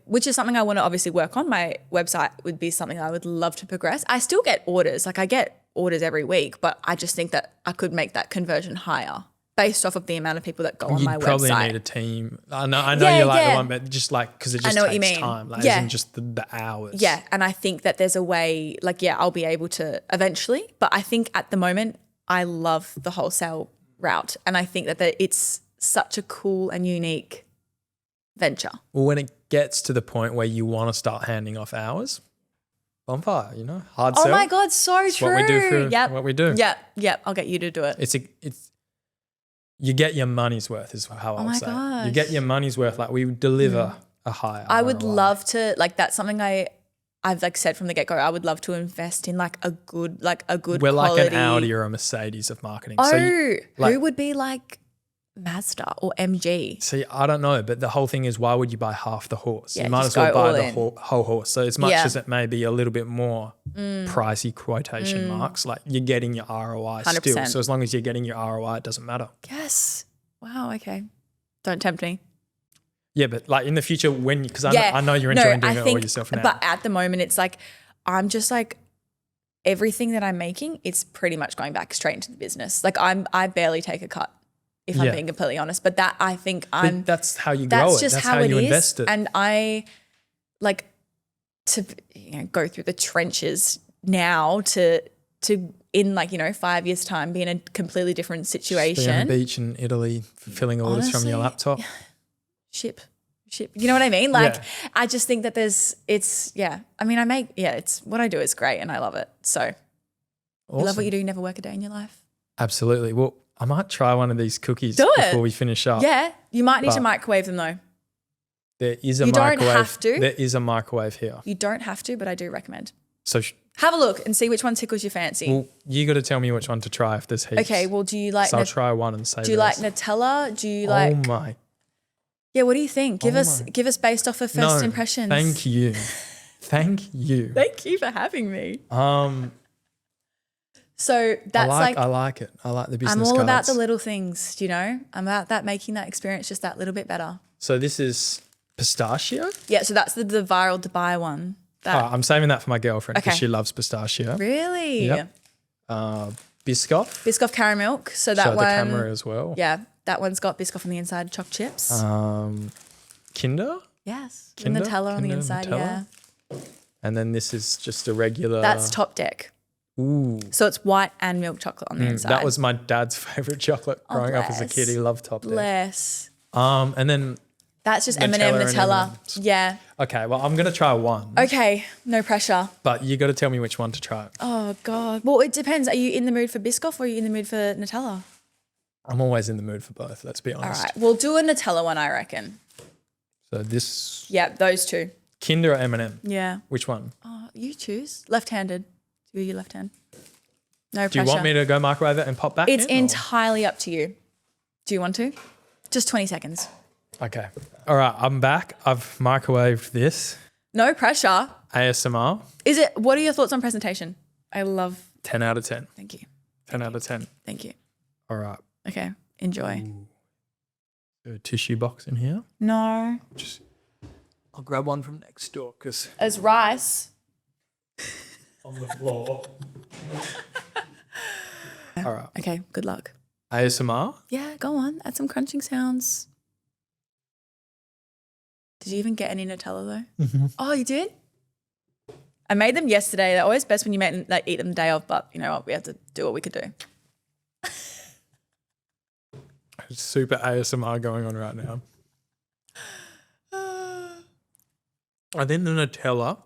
Which is something I want to obviously work on. My website would be something I would love to progress. I still get orders. Like I get orders every week, but I just think that I could make that conversion higher based off of the amount of people that go on my website. You probably need a team. I know you're like the one, but just like, because it just takes time. Like isn't just the hours. Yeah, and I think that there's a way, like, I'll be able to eventually, but I think at the moment I love the wholesale route, and I think that it's such a cool and unique venture. Well, when it gets to the point where you want to start handing off hours, bonfire, hard sell. Oh my God, so it's true. What we do for what we do. Yep. I'll get you to do it. You get your money's worth is how I'll say. Gosh. You get your money's worth. Like we deliver a higher. I would love to, like that's something I've like said from the get-go, I would love to invest in like a good We're quality. like an Audi or a Mercedes of marketing. Oh, who would be like Mazda or MG? See, I don't know, but the whole thing is, why would you buy half the horse? Yeah, you might as well buy the whole horse. So as much as it may be a little bit more pricey quotation marks, like you're getting your ROI 100%. Still. So as long as you're getting your ROI, it doesn't matter. Yes. Wow. Okay. Don't tempt me. Yeah, but like in the future because I know you're enjoying doing it all yourself now. But at the moment it's like, I'm just like, everything that I'm making, it's pretty much going back straight into the business. Like I barely take a cut. If I'm being completely honest, but that I think that's how you grow it. That's how you invest it. And I like to go through the trenches now to in 5 years time be in a completely different situation. Be on the beach in Italy, fulfilling orders from your laptop. Ship. You know what I mean? Like I just think that I mean it's what I do is great and I love it. So awesome. You love what you do, you never work a day in your life. Absolutely. Well, I might try one of these cookies before we finish up. Yeah, you might need to microwave them though. There is a microwave. You don't have to. There is a microwave here. You don't have to, but I do recommend. So have a look and see which one tickles your fancy. Well, you got to tell me which one to try if there's heaps. Okay, well, do you like... So I'll try one and say Do you like Nutella? Do you like... Oh my. Yeah, what do you think? Give us based off of first impressions. Thank you. Thank you. Thank you for having me. So that's I like it. I like the business cards. I'm all about the little things, I'm about that, making that experience just that little bit better. So this is pistachio? Yeah, so that's the viral Dubai one. I'm saving that for my girlfriend because she loves pistachio. Really? Yep. Biscoff. Biscoff caramel. So that one. Show the camera as well. Yeah, that one's got Biscoff on the inside, choc chips. Kinder? Yes. Kinder, Nutella on the inside, Nutella. Yeah. And then this is just a regular... That's Top Deck. Ooh. So it's white and milk chocolate on the inside. That was my dad's favourite chocolate growing up as a kid. He loved Top Deck. Bless. And then... That's just M&M Nutella. Yeah. Okay, well, I'm going to try one. Okay, no pressure. But you got to tell me which one to try. Oh, God. Well, it depends. Are you in the mood for Biscoff or are you in the mood for Nutella? I'm always in the mood for both, let's be honest. All right, we'll do a Nutella one, I reckon. So this... Yeah, those two. Kinder or M&M? Yeah. Which one? Oh, you choose. Left-handed. Do your left hand. No pressure. Do you want me to go microwave it and pop back It's entirely up to you. Do you want to? Just 20 seconds. Okay. All right, I'm back. I've microwaved this. No pressure. ASMR. What are your thoughts on presentation? I love... 10 out of 10. Thank you. 10 out of 10. Thank you. All right. Okay, enjoy. A tissue box in here? No. I'll grab one from next door because... As rice. On the floor. All right. Okay, good luck. ASMR? Yeah, go on. Add some crunching sounds. Did you even get any Nutella though? Mm-hmm. Oh, you did? I made them yesterday. They're always best when you make them, like, eat them the day of, but you know what? We have to do what we could do. Super ASMR going on right now. I think the Nutella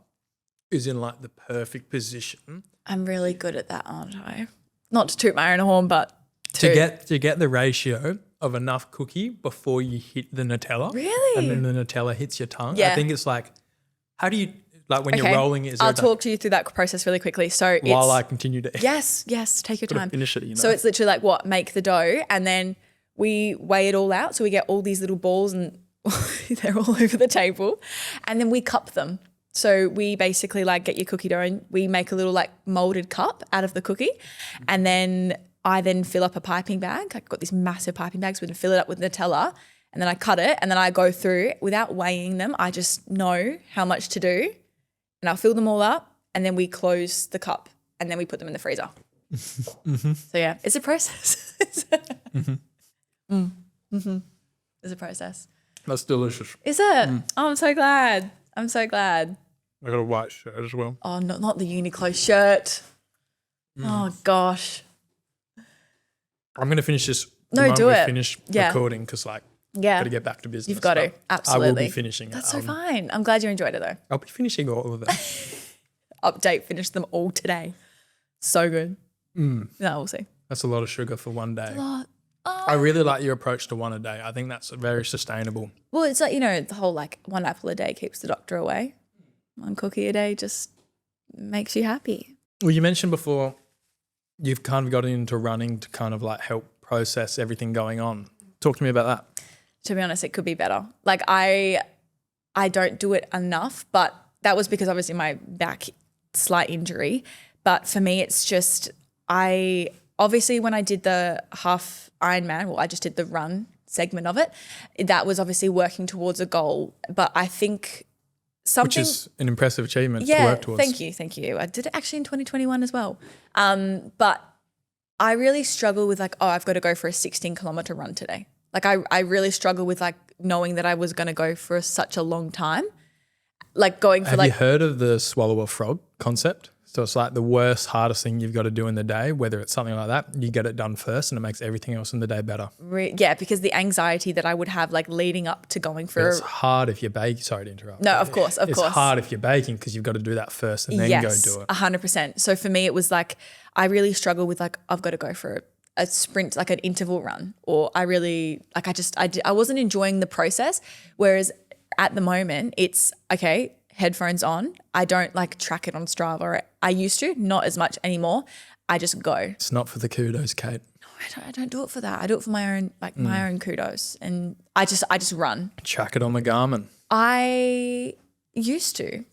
is in like the perfect position. I'm really good at that, aren't I? Not to toot my own horn, but to get the ratio of enough cookie before you hit the Nutella. Really? And then the Nutella hits your tongue. Yeah. I think it's like, how do you, like when you're rolling it? I'll talk to you through that process really quickly. So while I continue to eat. Yes, take your time. Finish it, you know. So it's literally like what? Make the dough and then we weigh it all out. So we get all these little balls and they're all over the table. And then we cup them. So we basically like get your cookie dough and we make a little like molded cup out of the cookie. And then I then fill up a piping bag. I've got these massive piping bags. We can fill it up with Nutella and then I cut it and then I go through without weighing them. I just know how much to do and I'll fill them all up and then we close the cup and then we put them in the freezer. Mm-hmm. So yeah, it's a process. It's a process. That's delicious. Is it? Oh, I'm so glad. I got a white shirt as well. Oh, not the Uniqlo shirt. Oh gosh. I'm gonna finish this. No, do it. Finish recording because got to get back to business. You've got to. Absolutely. I will be finishing it. That's so fine. I'm glad you enjoyed it though. I'll be finishing all of them. Update. Finish them all today. So good. No, we'll see. That's a lot of sugar for one day. A lot. I really like your approach to one a day. I think that's very sustainable. Well, it's like, you know, the whole like one apple a day keeps the doctor away. One cookie a day just makes you happy. Well, you mentioned before you've kind of got into running to kind of like help process everything going on. Talk to me about that. To be honest, it could be better. Like I don't do it enough, but that was because obviously my back slight injury. But for me, it's just obviously when I did the half Ironman, well, I just did the run segment of it. That was obviously working towards a goal. But I think something... Which is an impressive achievement to work towards. Thank you. I did it actually in 2021 as well. But I really struggle with like, I've got to go for a 16-kilometer run today. Like I really struggle with like knowing that I was going to go for such a long time. Like going for Have you heard of the swallow a frog concept? So it's like the worst, hardest thing you've got to do in the day, whether it's something like that, you get it done first and it makes everything else in the day better. Yeah, because the anxiety that I would have like leading up to going for... It's hard if you're baking. Sorry to interrupt. No, of course. It's hard if you're baking because you've got to do that first and then go do it. 100%. So for me, it was like I really struggle with like I've got to go for a sprint, like an interval run, or I really like I wasn't enjoying the process. Whereas at the moment, it's okay. Headphones on. I don't like track it on Strava. I used to, not as much anymore. I just go. It's not for the kudos, Kate. No, I don't do it for that. I do it for my own, like my own kudos, and I just run. Track it on the Garmin. I used to,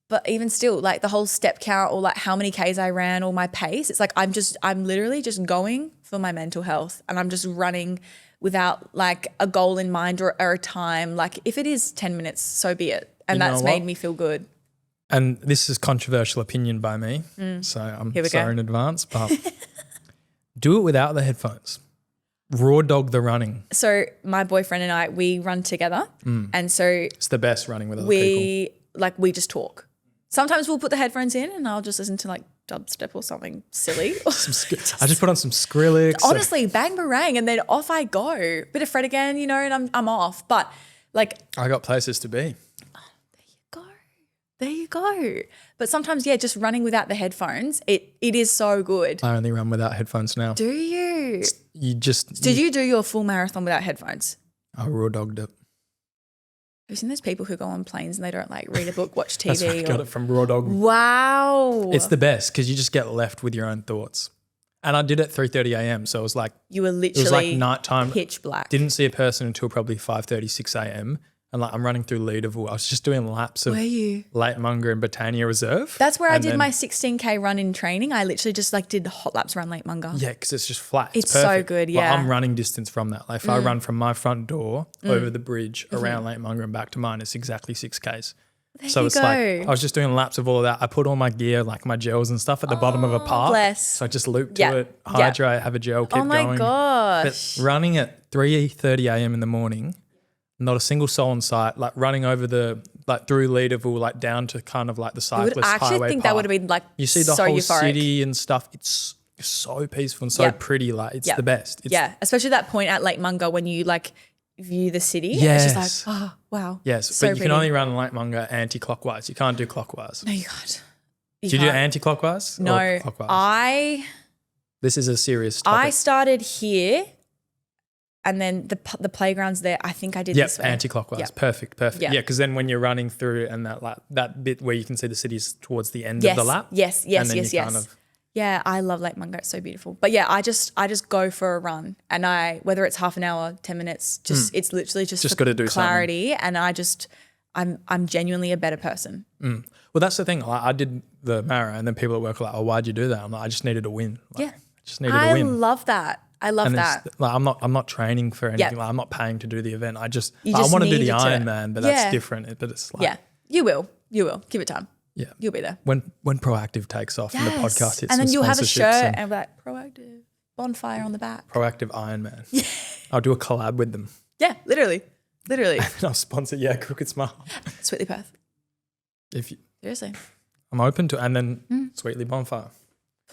but even still, like the whole step count or like how many Ks I ran or my pace. It's like I'm literally just going for my mental health, and I'm just running without like a goal in mind or a time. Like if it is 10 minutes, so be it. And that's made me feel good. And this is controversial opinion by me, so I'm sorry in advance, but do it without the headphones. Raw dog the running. So my boyfriend and I, we run together, and so it's the best running with other people. We just talk. Sometimes we'll put the headphones in, and I'll just listen to like dubstep or something silly. I just put on some Skrillex. Honestly, bang barang, and then off I go. Bit of Fred again, you know, and I'm off. But like, I got places to be. There you go. But sometimes, just running without the headphones, it is so good. I only run without headphones now. Do you? Did you do your full marathon without headphones? I raw dogged it. Have you seen those people who go on planes and they don't like read a book, watch TV? I got it from Raw Dog. Wow. It's the best because you just get left with your own thoughts. And I did it at 3:30 a.m. So it was like you were literally it was like nighttime, pitch black. Didn't see a person until probably 5:30, 6 a.m. And like I'm running through Leaderville. I was just doing laps of Lake Munga and Britannia Reserve. That's where I did my 16K run in training. I literally just like did hot laps around Lake Munga. Yeah, because it's just flat. It's perfect. so good, yeah. Like I'm running distance from that. Like if I run from my front door over the bridge around Lake Munga and back to mine, it's exactly 6Ks. So it's like I was just doing laps of all of that. I put all my gear, like my gels and stuff at the bottom of a park. So I just loop to it, hydrate, have a gel, keep going. Oh my gosh. But running at 3:30 a.m. in the morning, not a single soul on site, like running over through Leaderville, like down to kind of like the cyclist highway. I actually think that would have been like you see the so whole euphoric. city and stuff. It's so peaceful and so pretty. Like it's the best. Especially that point at Lake Munga when you like view the city. Yes. It's just like, oh, wow. Yes, so but you pretty. can only run Lake Munga anti-clockwise. You can't do clockwise. No, you can't. Do you do anti-clockwise? No, or clockwise? This is a serious topic. I started here, and then the playgrounds there. I think I did this way. Anti-clockwise. Yep. Perfect. Yeah, because then when you're running through and that bit where you can see the cities towards the end of the lap. Yes. Yeah, I love Lake Munga. It's so beautiful. But yeah, I just go for a run, and whether it's half an hour, 10 minutes, it's literally just got to do clarity, something. and I'm genuinely a better person. Well, that's the thing. Like, I did the marathon, and then people at work are like, "Oh, why'd you do that?" I'm like, "I just needed a win." Like, I just needed a win. I love that. Like, I'm not training for anything. Like, I'm not paying to do the event. I want to do the Ironman, but that's different. But it's like, you will. Give it time. Yeah, you'll be there when Proactive takes off and the podcast hits, and then you'll have a shirt and like Proactive bonfire on the back. Proactive Ironman. Yeah, I'll do a collab with them. Yeah, literally. And I'll sponsor. Yeah, Crooked Smile. Sweetly Perth. Seriously, I'm open to, and then Sweetly Bonfire.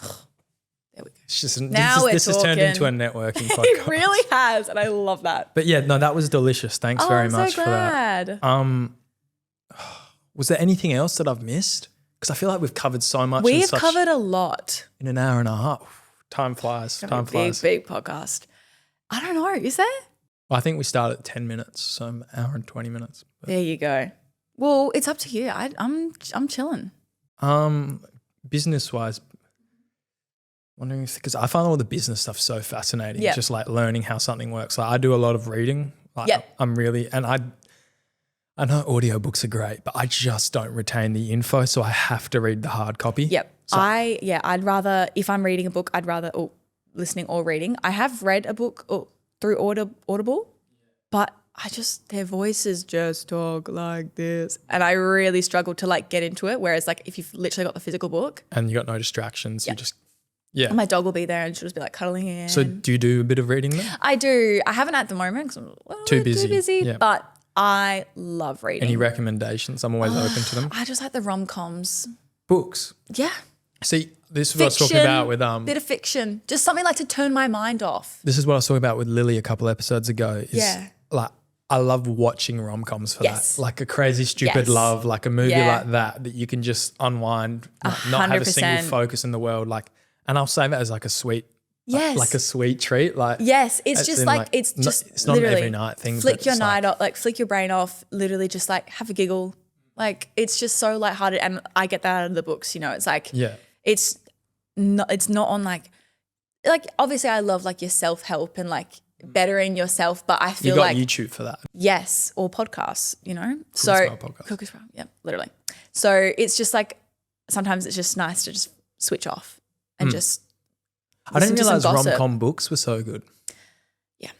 There we go. It's just this has turned into a networking podcast. It really has, and I love that. But yeah, no, that was delicious. Thanks very much for that. Was there anything else that I've missed? Because I feel like we've covered so much. We've covered a lot in an hour and a half. Time flies. Time flies. Big podcast. I don't know. Is there? Well, I think we started at 10 minutes, so an hour and 20 minutes. But. There you go. Well, it's up to you. I'm chilling. Business wise, wondering because I find all the business stuff so fascinating. Yep. Just like learning how something works. Like I do a lot of reading. Like I'm really I know audiobooks are great, but I just don't retain the info, so I have to read the hard copy. Yep. So, I'd rather, if I'm reading a book, I'd rather listening or reading. I have read a book through Audible, but their voices just talk like this, and I really struggle to like get into it. Whereas like if you've literally got the physical book and you got no distractions, you just and my dog will be there and she'll just be like cuddling in. So do you do a bit of reading then? I do. I haven't at the moment because I'm too busy. But I love reading. Any recommendations? I'm always open to them. I just like the rom-coms. Books? Yeah. See, this is what I was talking about with bit of fiction. Just something like to turn my mind off. This is what I was talking about with Lily a couple episodes ago. Like I love watching rom-coms for that. Like a Crazy Stupid Love, like a movie like that you can just unwind, not have a single focus in the world. Like, and I'll say that as like a sweet like a sweet treat. Like it's just like it's not an every night thing. Flick your night off, like flick your brain off, literally just like have a giggle. Like it's just so lighthearted, and I get that out of the books, it's like it's not on like obviously I love like your self-help and like bettering yourself, but I feel like YouTube for that. Yes, or podcasts, Cookie Smile, yeah, literally. So it's just like sometimes it's just nice to just switch off and just I didn't realize rom-com books were so good. Yeah,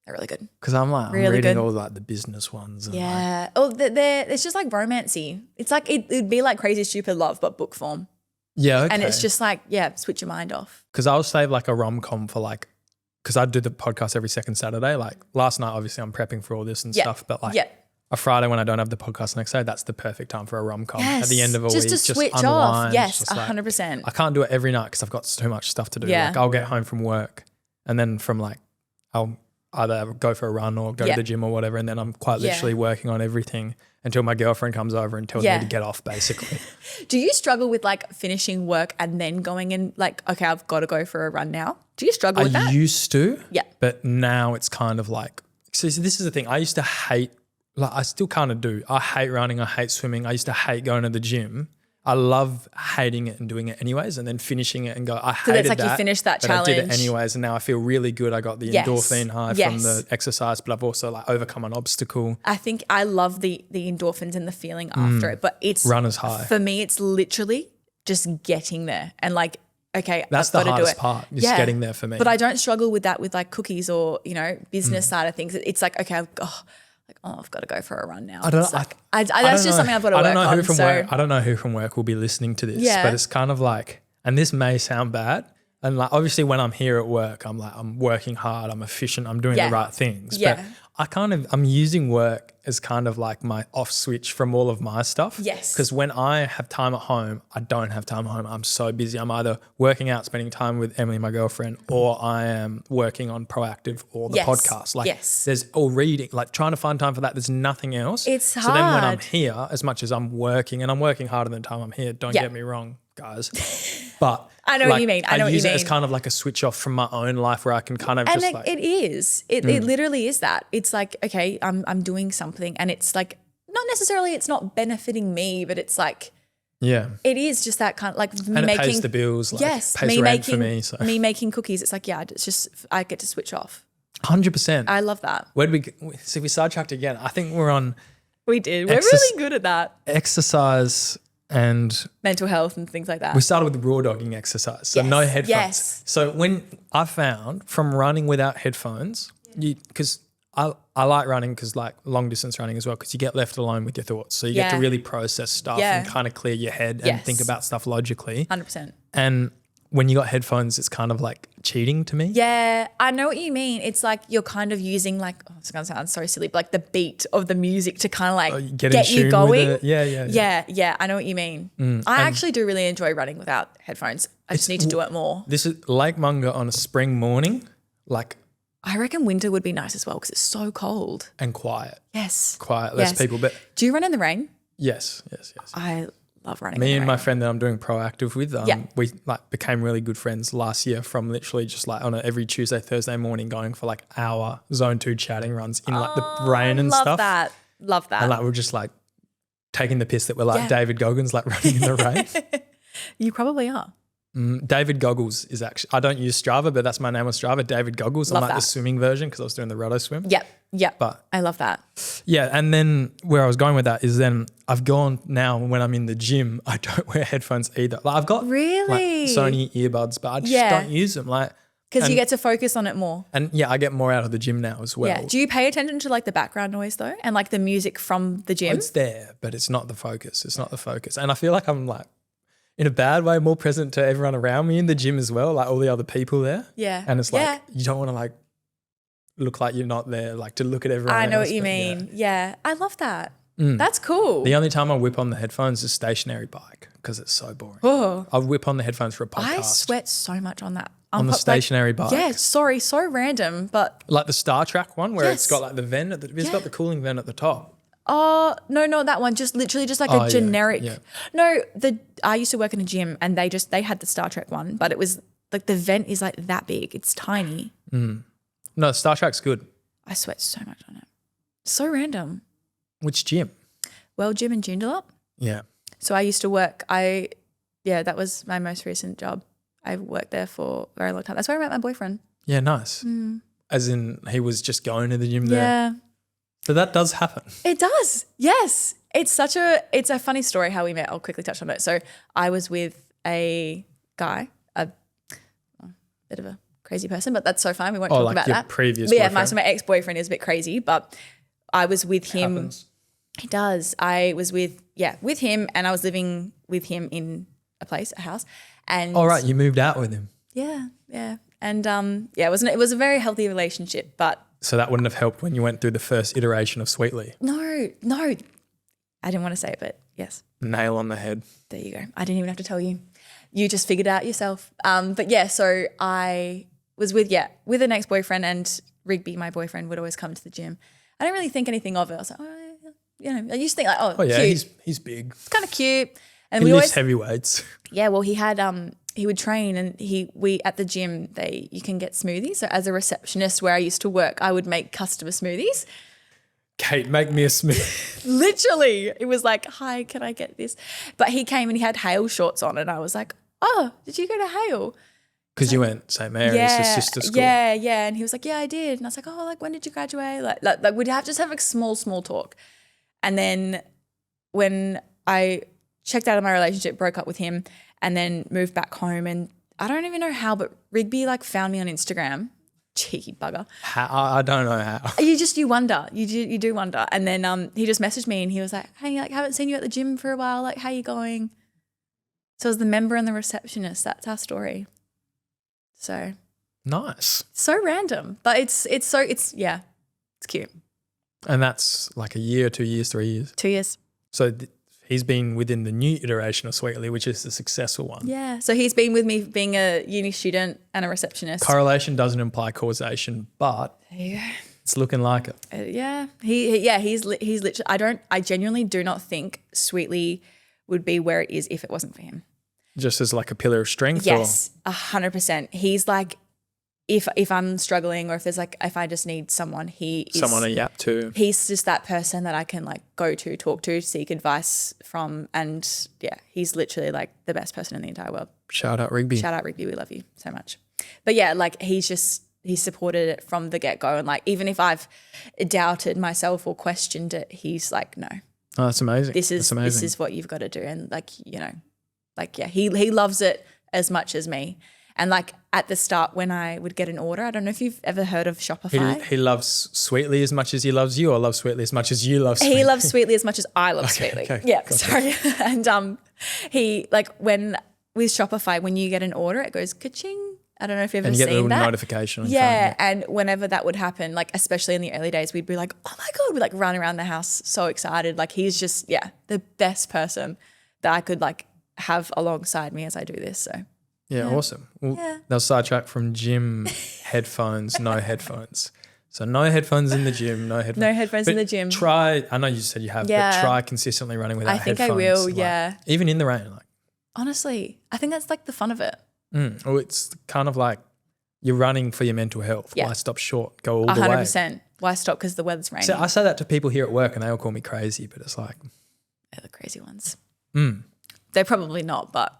they're really good. Because I'm reading all like the business ones. And it's just like romancy. It's like it'd be like Crazy Stupid Love, but book form. Yeah, okay. And it's just like switch your mind off. Because I'll save like a rom-com for like, because I do the podcast every second Saturday. Like last night, obviously I'm prepping for all this and stuff, but like a Friday when I don't have the podcast next day, that's the perfect time for a rom-com. At the end of a week, just switch unwind, off. Yes, 100%. I can't do it every night because I've got too much stuff to do. Yeah. Like I'll get home from work and then from like, I'll either go for a run or go to the gym or whatever, and then I'm quite literally working on everything until my girlfriend comes over and tells me to get off, basically. Do you struggle with like finishing work and then going in like, okay, I've got to go for a run now? Do you struggle with that? I used to. Yeah. But now it's kind of like, so this is the thing. I used to hate, like I still kind of do. I hate running. I hate swimming. I used to hate going to the gym. I love hating it and doing it anyways, and then finishing it and go, I hated that. So that's like you finished that but challenge. I did it anyways, and now I feel really good. I got the endorphin high from the exercise, but I've also like overcome an obstacle. I think I love the endorphins and the feeling after it, but it's runner's high. For me, it's literally just getting there and like, okay, that's the hardest part, is getting there for me. But I don't struggle with that with like cookies or business side of things. It's like, okay, I've got to go for a run now. That's just something I've got to work on. I don't know who from work will be listening to this, but it's kind of like, and this may sound bad, and like obviously when I'm here at work, I'm working hard, I'm efficient, I'm doing the right things. But I'm using work as kind of like my off switch from all of my stuff. Yes. Because when I have time at home, I don't have time at home. I'm so busy. I'm either working out, spending time with Emily, my girlfriend, or I am working on Proactive or the podcast. Like there's or reading, like trying to find time for that. There's nothing else. It's hard. So then when I'm here, as much as I'm working, and I'm working harder than the time I'm here, don't get me wrong, guys. But I know what you mean. I use it as kind of like a switch off from my own life where I can kind of just like. It is. It literally is that. It's like, okay, I'm doing something and it's like, not necessarily it's not benefiting me, but it's like. Yeah. It is just that kind of like me and making. it pays the bills. Like, yes. Pays me rent making, for me. So. Me making cookies. It's like, it's just, I get to switch off. 100%. I love that. Where did we, so we sidetracked again. I think we're on. We did. We're really good at that. Exercise and mental health and things like that. We started with raw dogging exercise, so no headphones. Yes. So when I found from running without headphones, because I like running because like long distance running as well, because you get left alone with your thoughts. So you get to really process stuff and kind of clear your head and think about stuff logically. 100%. And when you got headphones, it's kind of like cheating to me. Yeah, I know what you mean. It's like you're kind of using like, it's going to sound so silly, but like the beat of the music to kind of like get you going. Yeah, I know what you mean. I actually do really enjoy running without headphones. I just need to do it more. This is Lake Munga on a spring morning, like. I reckon winter would be nice as well because it's so cold. And quiet. Yes. Quiet, less people. But do you run in the rain? Yes. I love running. Me and my friend that I'm doing Proactive with, we like became really good friends last year from literally just like on every Tuesday, Thursday morning going for like hour zone 2 chatting runs in like the rain and stuff. Love that. And like we're just like taking the piss that we're like David Goggins like running in the rain. You probably are. David Goggles is actually, I don't use Strava, but that's my name on Strava, David Goggles. I'm like the swimming version because I was doing the roto swim. Yep. But I love that. Yeah. And then where I was going with that is then I've gone now when I'm in the gym, I don't wear headphones either. Like I've got like Sony earbuds, but I just don't use them. Like, because you get to focus on it more. And I get more out of the gym now as well. Yeah. Do you pay attention to like the background noise though? And like the music from the gym? It's there, but it's not the focus. And I feel like I'm like, in a bad way, more present to everyone around me in the gym as well, like all the other people there. Yeah. And it's like, you don't want to like look like you're not there, like to look at everyone I know else, what you mean. Yeah. I love that. That's cool. The only time I whip on the headphones is stationary bike because it's so boring. Oh. I'll whip on the headphones for a podcast. I sweat so much on that. On the stationary bike? Yeah, sorry, so random, but. Like the Star Trek one where it's got like the vent, it's got the cooling vent at the top. Oh, no, not that one. Just literally just like a generic. Yeah. No, I used to work in a gym and they had the Star Trek one, but it was like the vent is like that big. It's tiny. No, Star Trek's good. I sweat so much on it. So random. Which gym? Well, gym in Joondalup. Yeah. So I used to work, that was my most recent job. I worked there for a very long time. That's where I met my boyfriend. Yeah, nice. As in he was just going to the gym there. Yeah. So that does happen. It does. Yes. It's a funny story how we met. I'll quickly touch on it. So I was with a guy, a bit of a crazy person, but that's so fine. We won't talk about that. Previous but boyfriend. my ex-boyfriend is a bit crazy, but I was with him. Happens. He does. I was with him and I was living with him in a house. And all right, you moved out with him. Yeah. And it was a very healthy relationship, but so that wouldn't have helped when you went through the first iteration of Sweetly. No. I didn't want to say it, but yes. Nail on the head. There you go. I didn't even have to tell you. You just figured it out yourself. But yeah, so I was with an ex-boyfriend, and Rigby, my boyfriend, would always come to the gym. I didn't really think anything of it. I was like, I used to think like, cute. he's big. It's kind of cute. And he we lifts always heavy weights. Yeah, well, he had he would train, and we at the gym you can get smoothies. So as a receptionist where I used to work, I would make customer smoothies. Kate, make me a smoothie. Literally, it was like, hi, can I get this? But he came and he had Hale shorts on, and I was like, oh, did you go to Hale? Because you went St. Mary's, the sister school. Yeah. And he was like, yeah, I did. And I was like, oh, like when did you graduate? Like we'd have like small talk. And then when I checked out of my relationship, broke up with him, and then moved back home, and I don't even know how, but Rigby like found me on Instagram. Cheeky bugger. How? I don't know how. You wonder. You do wonder. And then he just messaged me and he was like, hey, like haven't seen you at the gym for a while. Like, how you going? So I was the member and the receptionist. That's our story. So nice. So random, but it's cute. And that's like a year, 2 years, 3 years? 2 years. So he's been within the new iteration of Sweetly, which is the successful one. Yeah. So he's been with me being a uni student and a receptionist. Correlation doesn't imply causation, but it's looking like it. He's literally, I genuinely do not think Sweetly would be where it is if it wasn't for him. Just as like a pillar of strength? Yes, 100%. He's like, if I'm struggling or if I just need someone, someone to yap to. He's just that person that I can like go to, talk to, seek advice from. And yeah, he's literally like the best person in the entire world. Shout out Rigby. Shout out Rigby. We love you so much. But yeah, like he supported it from the get-go. And like, even if I've doubted myself or questioned it, he's like, no. Oh, that's amazing. This is what you've got to do. And like, you know, like, yeah, he loves it as much as me. And like at the start when I would get an order, I don't know if you've ever heard of Shopify. He loves Sweetly as much as he loves you, or loves Sweetly as much as you love Sweetly? He loves Sweetly as much as I love Sweetly. Okay, yeah, gotcha. sorry. And he like with Shopify, when you get an order, it goes ka-ching. I don't know if you've ever seen that. And you get a little notification on your phone. Yeah, and whenever that would happen, like especially in the early days, we'd be like, oh my God, we'd like run around the house so excited. Like he's just, the best person that I could like have alongside me as I do this, so. Yeah, awesome. Well, they'll sidetrack from gym headphones, no headphones. So no headphones in the gym, no headphones. No headphones in the gym. Try, I know you said you have, but try consistently running without headphones. I think I will, like, even in the rain. Like. Honestly, I think that's like the fun of it. Well, it's kind of like you're running for your mental health. Yeah. Why stop short? Go all the way. 100%. Why stop because the weather's raining? So I say that to people here at work and they all call me crazy, but it's like. They're the crazy ones. They're probably not, but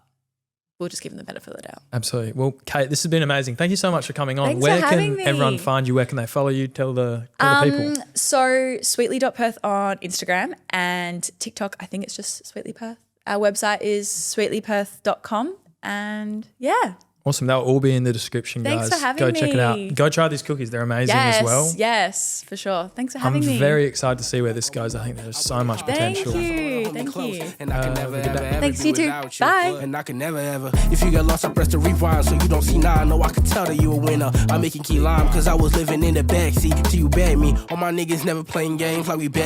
we'll just give them the benefit of the doubt. Absolutely. Well, Kate, this has been amazing. Thank you so much for coming on. Thanks Where for having can me. everyone find you? Where can they follow you? Tell the people. So sweetly.perth on Instagram and TikTok, I think it's just Sweetly Perth. Our website is sweetlyperth.com and yeah. Awesome. They'll all be in the description, guys. Thanks for having Go me. check it out. Go try these cookies. They're amazing as well. Yes, for sure. Thanks for having me. I'm very excited to see where this goes. I think there's so much potential. Thank you. And I can never ever Thanks, be you too. without Bye. And I can never ever. If you get lost, I press the rewind so you don't see nine. No, I can tell that you a winner. I'm making key lime cause I was living in the backseat till you bet me. All my niggas never playing games like we bet.